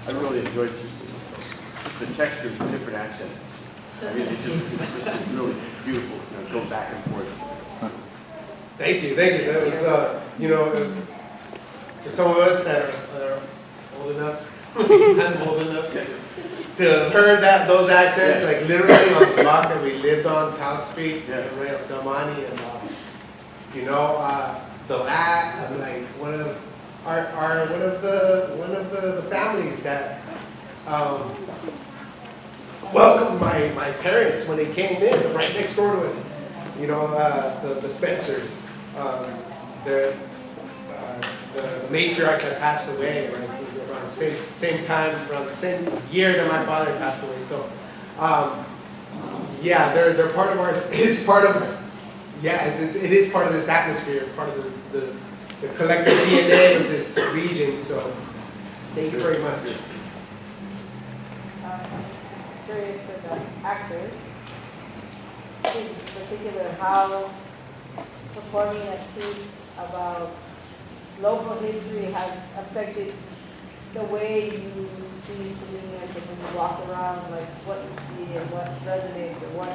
O: I really enjoyed just the texture of the different accents. I mean, it's just really beautiful, go back and forth.
A: Thank you. That was, for some of us that are old enough, I'm old enough to have heard those accents, like literally on the block that we lived on, Town Street, right up Damani, and the lad, like one of the families that welcomed my parents when they came in, right next door to us. The Spencers. The matriarch had passed away, right, around the same time, around the same year that my father passed away. So, they're part of it is part of this atmosphere, part of the collective DNA of this region. So, thank you very much.
P: Curious for the actors, in particular, how performing a piece about local history has affected the way you see Salinas and when you walk around, like what you see and what resonates or what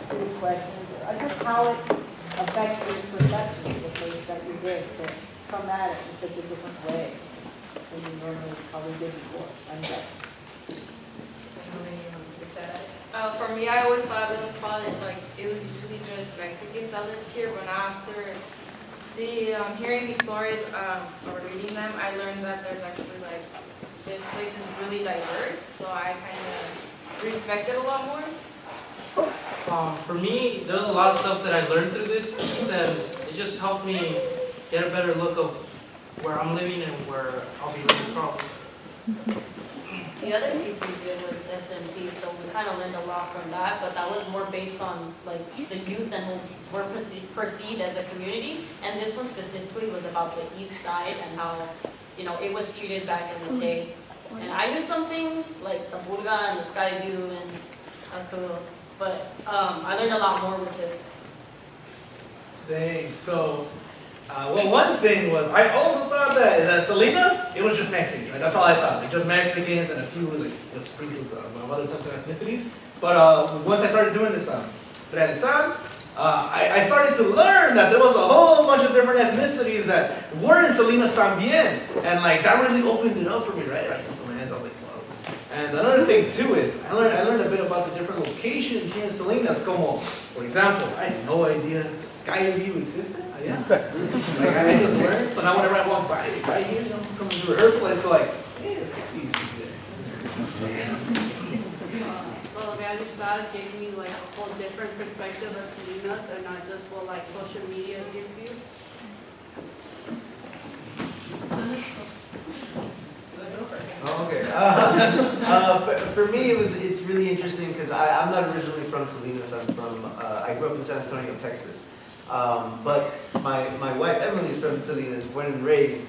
P: any questions, or just how it affects your perception of the place that you did to come at it in such a different way than you normally probably did before. I'm guessing.
L: For me, I always thought it was probably like it was usually just Mexicans that lived here, but now after hearing these stories or reading them, I learned that there's actually like this place is really diverse, so I kind of respect it a lot more.
J: For me, there's a lot of stuff that I learned through this piece, and it just helped me get a better look of where I'm living and where I'll be living from.
E: The other piece we did was SMP, so we kind of learned a lot from that, but that was more based on like the youth and were perceived as a community. And this one specifically was about the east side and how, it was treated back in the day. And I knew some things like the Burga and the Sky View and Ascalillo, but I learned a lot more with this.
F: Dang, so, one thing was, I also thought that Salinas, it was just Mexicans, right? That's all I thought, like just Mexicans and a few, like, sprinkles of other types of ethnicities. But once I started doing this ReAlisal, I started to learn that there was a whole bunch of different ethnicities that were in Salinas también. And like, that really opened it up for me, right? Like, my hands, I was like, wow. And another thing too is, I learned a bit about the different locations here in Salinas, como, for example, I had no idea the Sky View existed. Yeah. Like I just learned, so now whenever I walk by here, come to rehearsal, I just go like, hey, there's a piece there.
L: So ReAlisal gave me like a whole different perspective of Salinas and not just what like social media gives you.
I: Okay. For me, it's really interesting because I'm not originally from Salinas. I grew up in San Antonio, Texas. But my wife Emily is from Salinas, born and raised,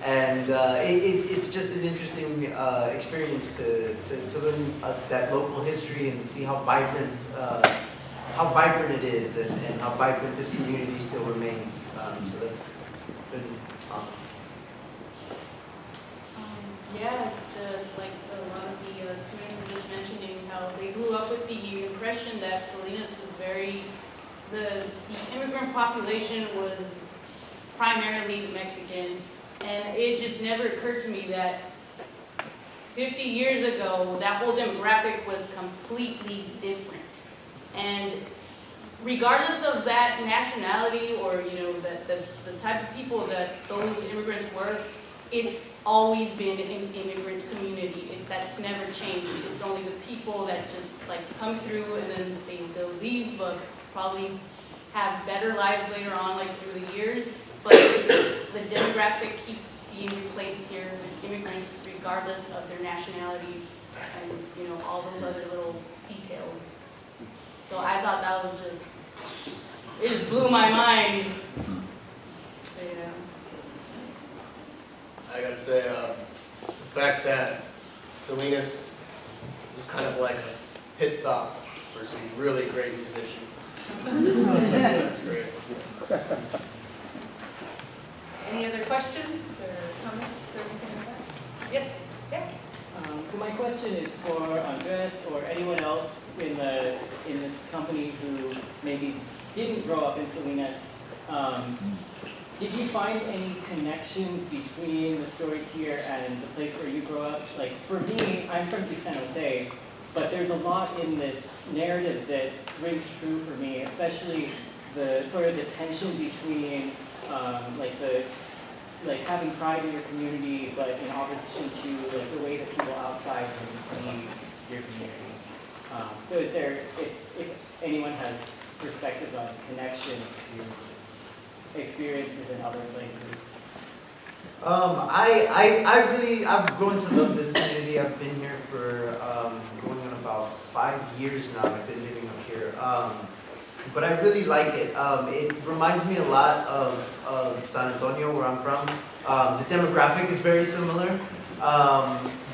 I: and it's just an interesting experience to learn that local history and see how vibrant it is and how vibrant this community still remains. So that's been awesome.
D: Like a lot of the students were just mentioning how they grew up with the impression that Salinas was the immigrant population was primarily Mexican, and it just never occurred to me that 50 years ago, that whole demographic was completely different. And regardless of that nationality or, the type of people that those immigrants were, it's always been an immigrant community. That's never changed. It's only the people that just like come through and then they'll leave, but probably have better lives later on, like through the years. But the demographic keeps being replaced here with immigrants regardless of their nationality and, all those other little details. So I thought that was it just blew my mind.
A: I gotta say, the fact that Salinas was kind of like a pit stop for some really great musicians. That's great.
B: Any other questions or comments or anything like that? Yes. Yeah.
Q: So my question is for Andres or anyone else in in the company who maybe didn't grow up in Salinas, did you find any connections between the stories here and the place where you grew up? Like for me, I'm from East San Jose, but there's a lot in this narrative that rings true for me, especially the sort of the tension between like having pride in your community, but in opposition to like the way that people outside can see your community. So is there, if anyone has perspective on connections to experiences in other places?
I: I've grown to love this community. I've been here for going on about 5 years now. I've been living up here. But I really like it. It reminds me a lot of San Antonio, where I'm from. The demographic is very similar.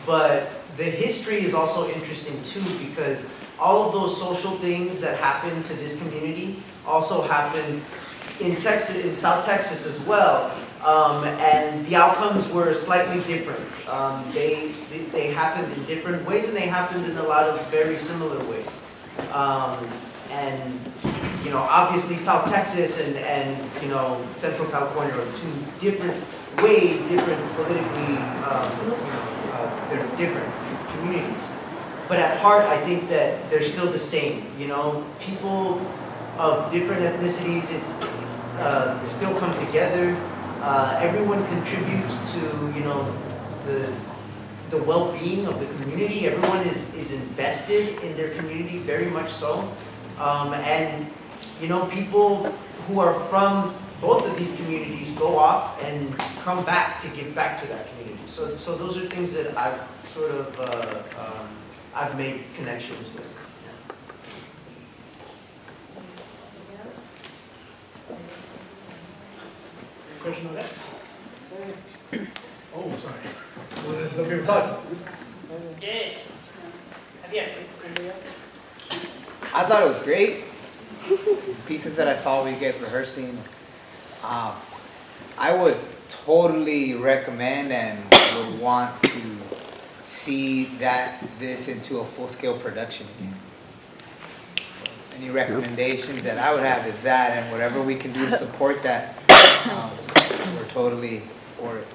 I: But the history is also interesting too, because all of those social things that happened to this community also happened in Texas, in South Texas as well. And the outcomes were slightly different. They happened in different ways, and they happened in a lot of very similar ways. And you know, obviously South Texas and you know, Central California are two different, way different politically, they're different communities. But at heart, I think that they're still the same. You know, people of different ethnicities, it's still come together. Everyone contributes to, you know, the well-being of the community. Everyone is invested in their community, very much so. And you know, people who are from both of these communities go off and come back to give back to that community. So those are things that I've sort of I've made connections with.
R: Question on that? Oh, sorry. Well, this is okay to talk.
B: Yes. Javier.
S: I thought it was great. Pieces that I saw you guys rehearsing. I would totally recommend and would want to see this into a full-scale production again. Any recommendations that I would have is that, and whatever we can do to support that, we're totally for it.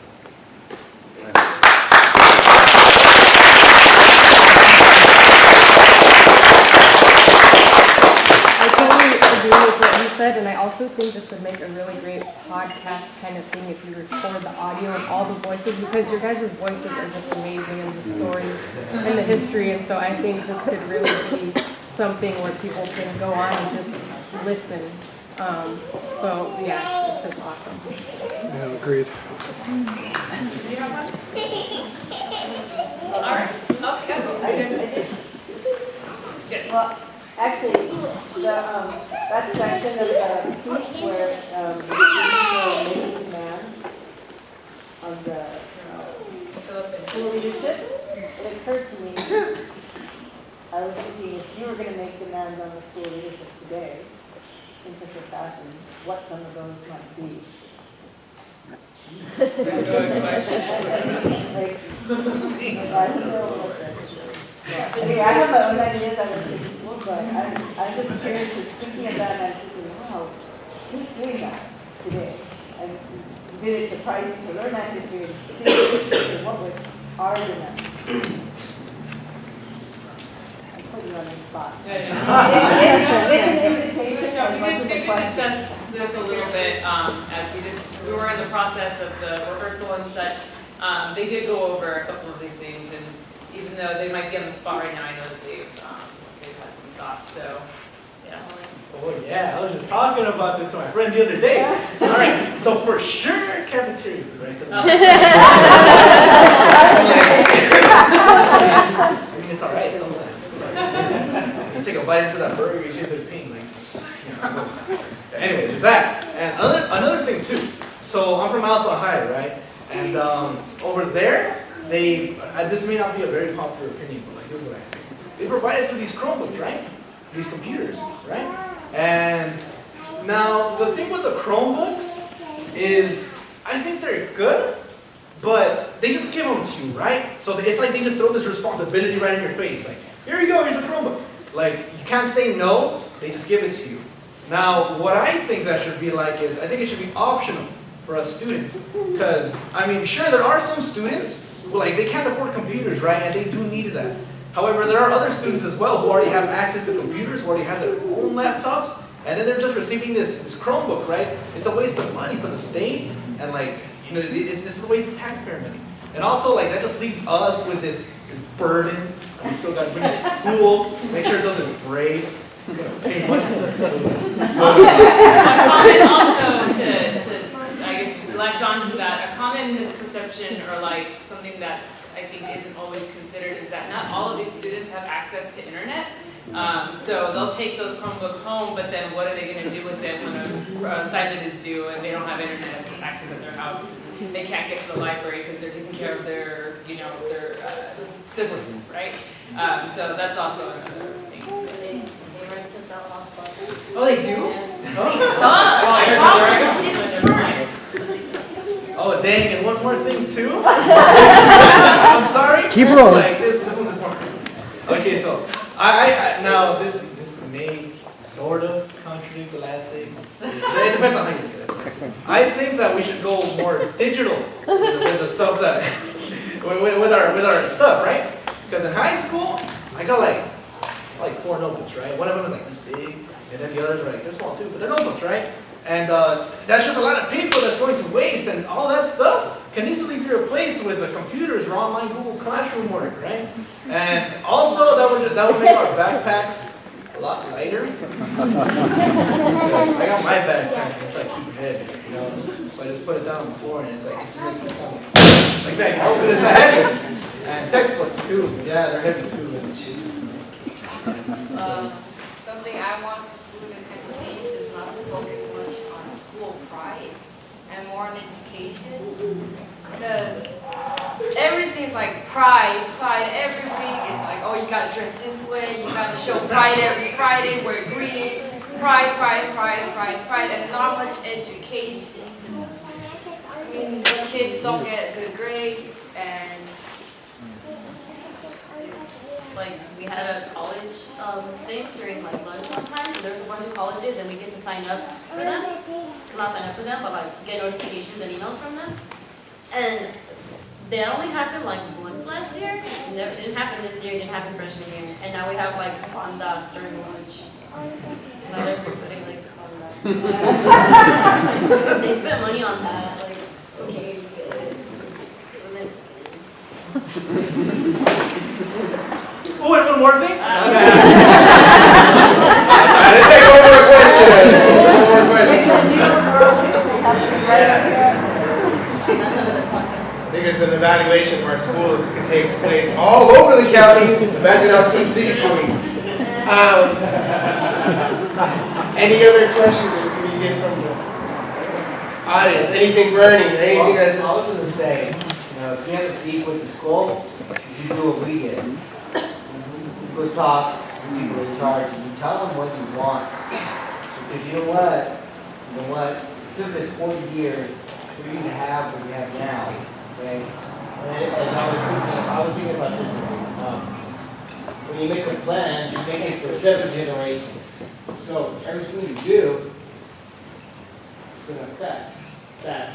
T: I totally agree with what you said, and I also think this would make a really great podcast kind of thing if you record the audio and all the voices, because your guys' voices are just amazing, and the stories and the history, and so I think this could really be something where people can go on and just listen. So yeah, it's just awesome.
R: Yeah, agreed.
B: All right. Okay. Yes.
P: Well, actually, that section of the piece where the students are making demands on the school leadership, it occurred to me, I was thinking if you were going to make demands on the school leadership today, in such a fashion, what some of those might be. I have my own ideas. I went to school, but I'm just curious, just thinking of that, and I'm thinking, wow, who's doing that today? And did it surprise you to learn that history and think, what was our demand? I'm putting you on the spot. It's an invitation as much as a question.
B: This a little bit as we were in the process of the rehearsal and such. They did go over a couple of these things, and even though they might be on the spot right now, I know that they've had some thoughts. So, yeah.
R: Oh yeah, I was just talking about this to my friend the other day. All right, so for sure cafeteria, right? It's all right sometimes. You take a bite into that burger, you see the pain, like, you know. Anyway, there's that. And another thing too. So I'm from Alisal High, right? And over there, this may not be a very popular opinion, but like, this is what I think. They provide us with these Chromebooks, right? These computers, right? And now the thing with the Chromebooks is, I think they're good, but they just give them to you, right? So it's like they just throw this responsibility right in your face, like, here you go, here's a Chromebook. Like, you can't say no, they just give it to you. Now, what I think that should be like is, I think it should be optional for us students. Because, I mean, sure, there are some students who, like, they can't afford computers, right? And they do need that. However, there are other students as well who already have access to computers, who already have their own laptops, and then they're just receiving this Chromebook, right? It's a waste of money for the state, and like, you know, it's a waste of taxpayer money. And also, like, that just leaves us with this burden. We still got to bring it to school, make sure it doesn't break. We gotta pay money for it.
B: A comment also to, I guess, to latch on to that, a common misperception or like something that I think isn't always considered is that not all of these students have access to internet. So they'll take those Chromebooks home, but then what are they going to do with them when a assignment is due and they don't have internet access at their house? They can't get to the library because they're taking care of their, you know, their siblings, right? So that's also another thing. Oh, they do?
E: They suck.
R: Oh, dang, and one more thing too? I'm sorry?
G: Keep rolling.
R: Like, this one's important. Okay, so, now, this may sort of contradict the last statement. It depends on how you look at it. I think that we should go more digital with the stuff that, with our stuff, right? Because in high school, I got like 4 notebooks, right? One of them is like this big, and then the others are like, they're small too, but they're notebooks, right? And that's just a lot of paper that's going to waste, and all that stuff can easily be replaced with the computers or online Google Classroom work, right? And also, that would make our backpacks a lot lighter. I got my backpack, and it's like super heavy, you know? So I just put it down on the floor, and it's like, it just makes it sound like that, you know? But it's not heavy. And textbooks too, yeah, they're heavy too.
H: Something I want the school to kind of change is not to focus much on school pride and more on education. Because everything's like pride. Every week is like, oh, you gotta dress this way, you gotta show pride every Friday, wear green. Pride, and not much education. I mean, the kids don't get good grades, and
E: Like, we had a college thing during like lunch one time, so there's a bunch of colleges and we get to sign up for them. Not sign up for them, but like get notifications and emails from them. And that only happened like once last year. It didn't happen this year, it didn't happen freshman year. And now we have like Honda during lunch. Now they're putting like Honda. They spent money on that, like, okay, good.
R: Oh, and one more thing?
A: Let's take one more question. One more question. I think it's an evaluation of our schools can take place all over the county. Imagine how King City is doing. Any other questions that we can get from the audience? Anything burning? Anything that's
I: I was going to say, you know, if you have a beef with the school, you do what we did. You go talk to the people in charge and you tell them what you want. Because you know what? It took us 40 years for you to have what you have now. Okay? And I was thinking about this. When you make a plan, you make it for 7 generations. So everything you do is going to affect that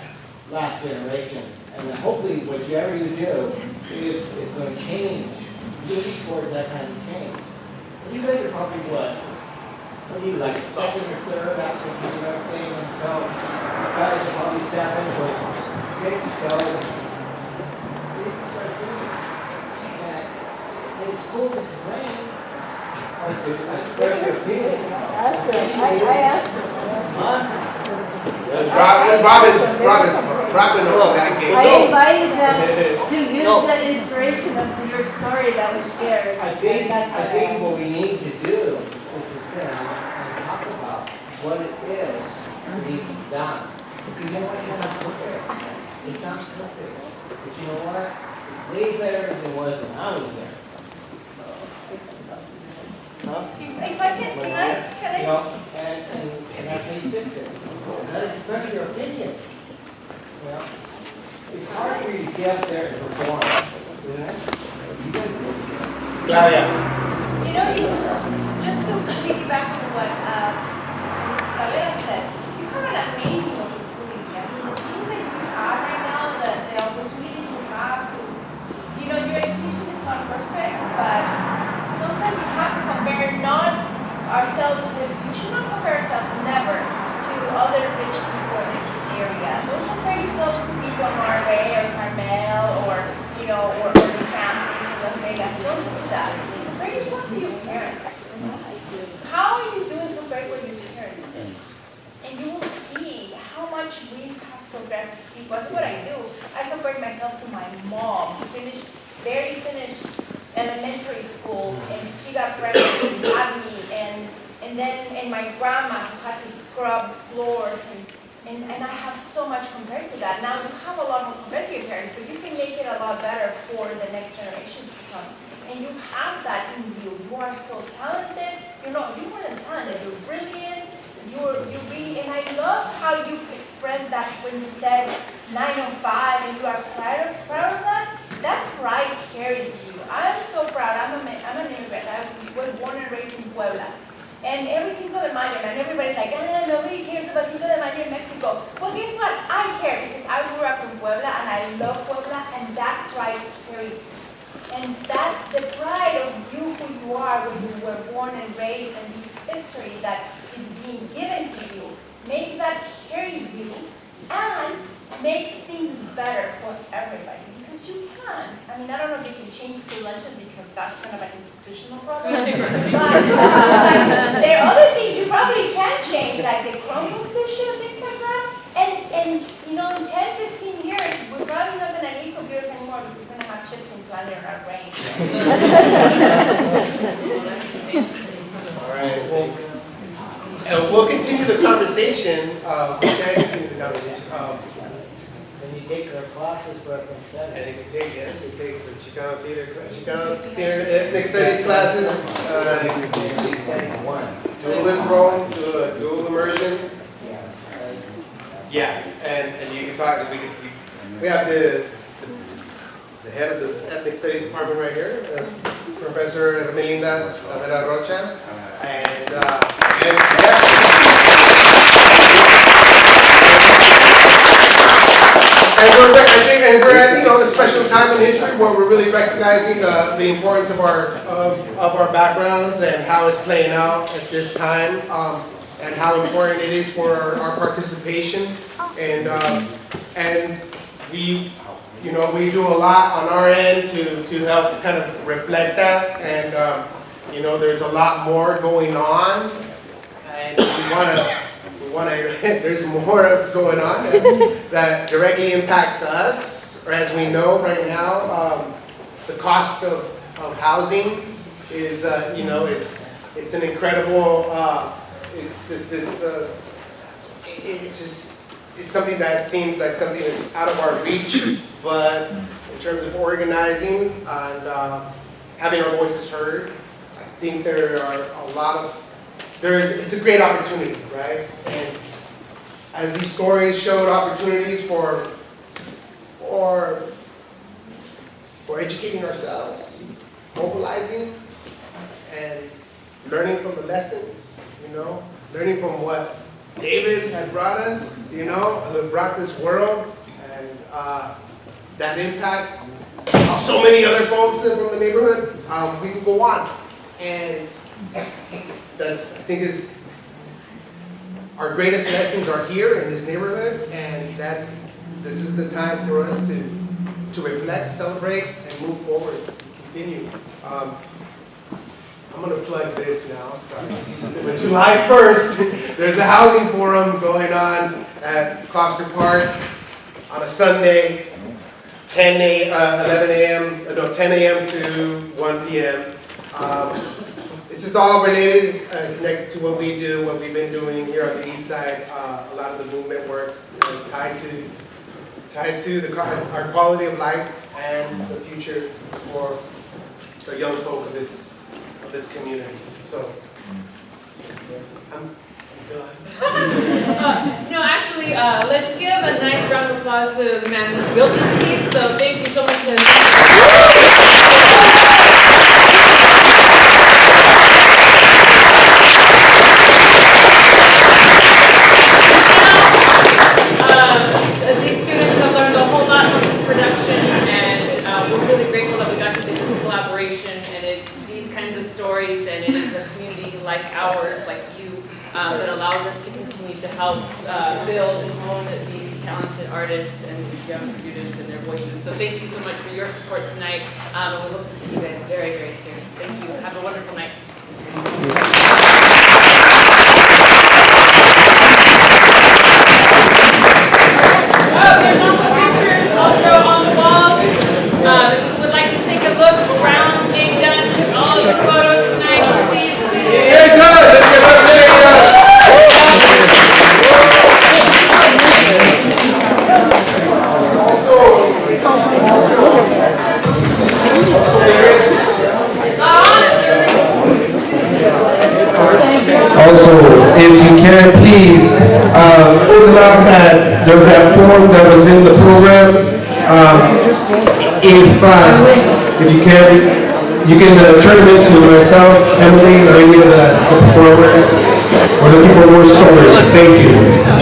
I: last generation. And then hopefully whatever you do is going to change, moving towards that kind of change. And you guys are probably what are you, like second or third after you do everything? And so guys are probably 7 or 6, so you can start doing it. And it's cool to plan. Express your opinion. I asked him. Huh?
A: Robin on that game.
P: I invited them to use the inspiration of your story that was shared.
I: I think what we need to do is to sit down and talk about what it is that needs to be done. Because you know what, it's not perfect. It's not perfect. But you know what? It's way better than it was when I was there. Huh?
P: If I can I?
I: You know, and that's how you fix it. That is express your opinion. You know? It's hard for you to get up there and perform. You know? You gotta do it.
A: Yeah.
P: You know, ourselves, we should not compare ourselves never to other rich people in this area. Don't compare yourselves to people in Marbe or Carmel or, or the counties of Las Vegas. Don't do that. Compare yourself to your parents. How are you doing compared with your parents? And you will see how much we have progressed as people. That's what I do. I compare myself to my mom, who barely finished elementary school, and she got pregnant and had me, and my grandma who had to scrub floors, and I have so much compared to that. Now you have a lot more compared to your parents, but you can make it a lot better for the next generations to come. And you have that in you. You are so talented. You're more than talented. You're brilliant. You're really, and I love how you expressed that when you said 905 and you are proud of that. That pride carries you. I'm so proud. I'm an immigrant. I was born and raised in Puebla. And every Cinco de Mayo, and everybody's like, nobody cares about Cinco de Mayo in Mexico. Well, guess what? I care because I grew up in Puebla and I love Puebla, and that pride carries you. And that the pride of you who you are when you were born and raised, and this history that is being given to you, make that carry you and make things better for everybody. Because you can. I mean, I don't know if you can change school lunches because that's kind of an institutional problem. But there are other things you probably can change, like the Chromebooks and shit, things like that. And in 10, 15 years, we're probably not going to need computers anymore because we're going to have chips implanted in our brains.
A: All right. Well, we'll continue the conversation. Continue the conversation.
I: And you take their classes for from 7.
A: And you can take the Chicano theater, ethnic studies classes. Dual enrollments, dual immersion. Yeah, and you can talk. We have the head of the ethnic studies department right here, Professor Hermelinda Tavera Rocha, and yeah. And we're at a special time in history where we're really recognizing the importance of our backgrounds and how it's playing out at this time, and how important it is for our participation. And we do a lot on our end to help kind of reflect that. And there's a lot more going on, and we want to. There's more going on that directly impacts us. Or as we know right now, the cost of housing is, it's an incredible. It's just this. It's something that seems like something that's out of our reach, but in terms of organizing and having our voices heard, I think there are a lot of. It's a great opportunity, right? And as these stories showed opportunities for educating ourselves, mobilizing, and learning from the lessons, learning from what David had brought us, who brought this world, and that impact so many other folks from the neighborhood, we can go on. And that's, I think, our greatest lessons are here in this neighborhood, and this is the time for us to reflect, celebrate, and move forward, continue. I'm going to plug this now, I'm sorry. But July 1st, there's a housing forum going on at Kloster Park on a Sunday, 10 a.m. to 1 p.m. This is all related, connected to what we do, what we've been doing here on the east side. A lot of the movement work tied to our quality of life and the future for the young folk of this community. So, I'm done.
B: No, actually, let's give a nice round of applause to the man who built this piece. So thank you so much to these students have learned a whole lot from this production, and we're really grateful that we got to do this collaboration, and it's these kinds of stories, and it is a community like ours, like you, that allows us to continue to help build and hone these talented artists and young students and their voices. So thank you so much for your support tonight, and we hope to see you guys very, very soon. Thank you. Have a wonderful night. There's also pictures also on the walls. If you would like to take a look around, Jay Dunn took all of the photos tonight. Please,
G: Jay Dunn! Let's give up Jay Dunn!
U: Also, if you can, please, fill out that, there's that form that was in the program. If you can turn it into myself, Emily, or any of the performers. We're looking for more stories. Thank you.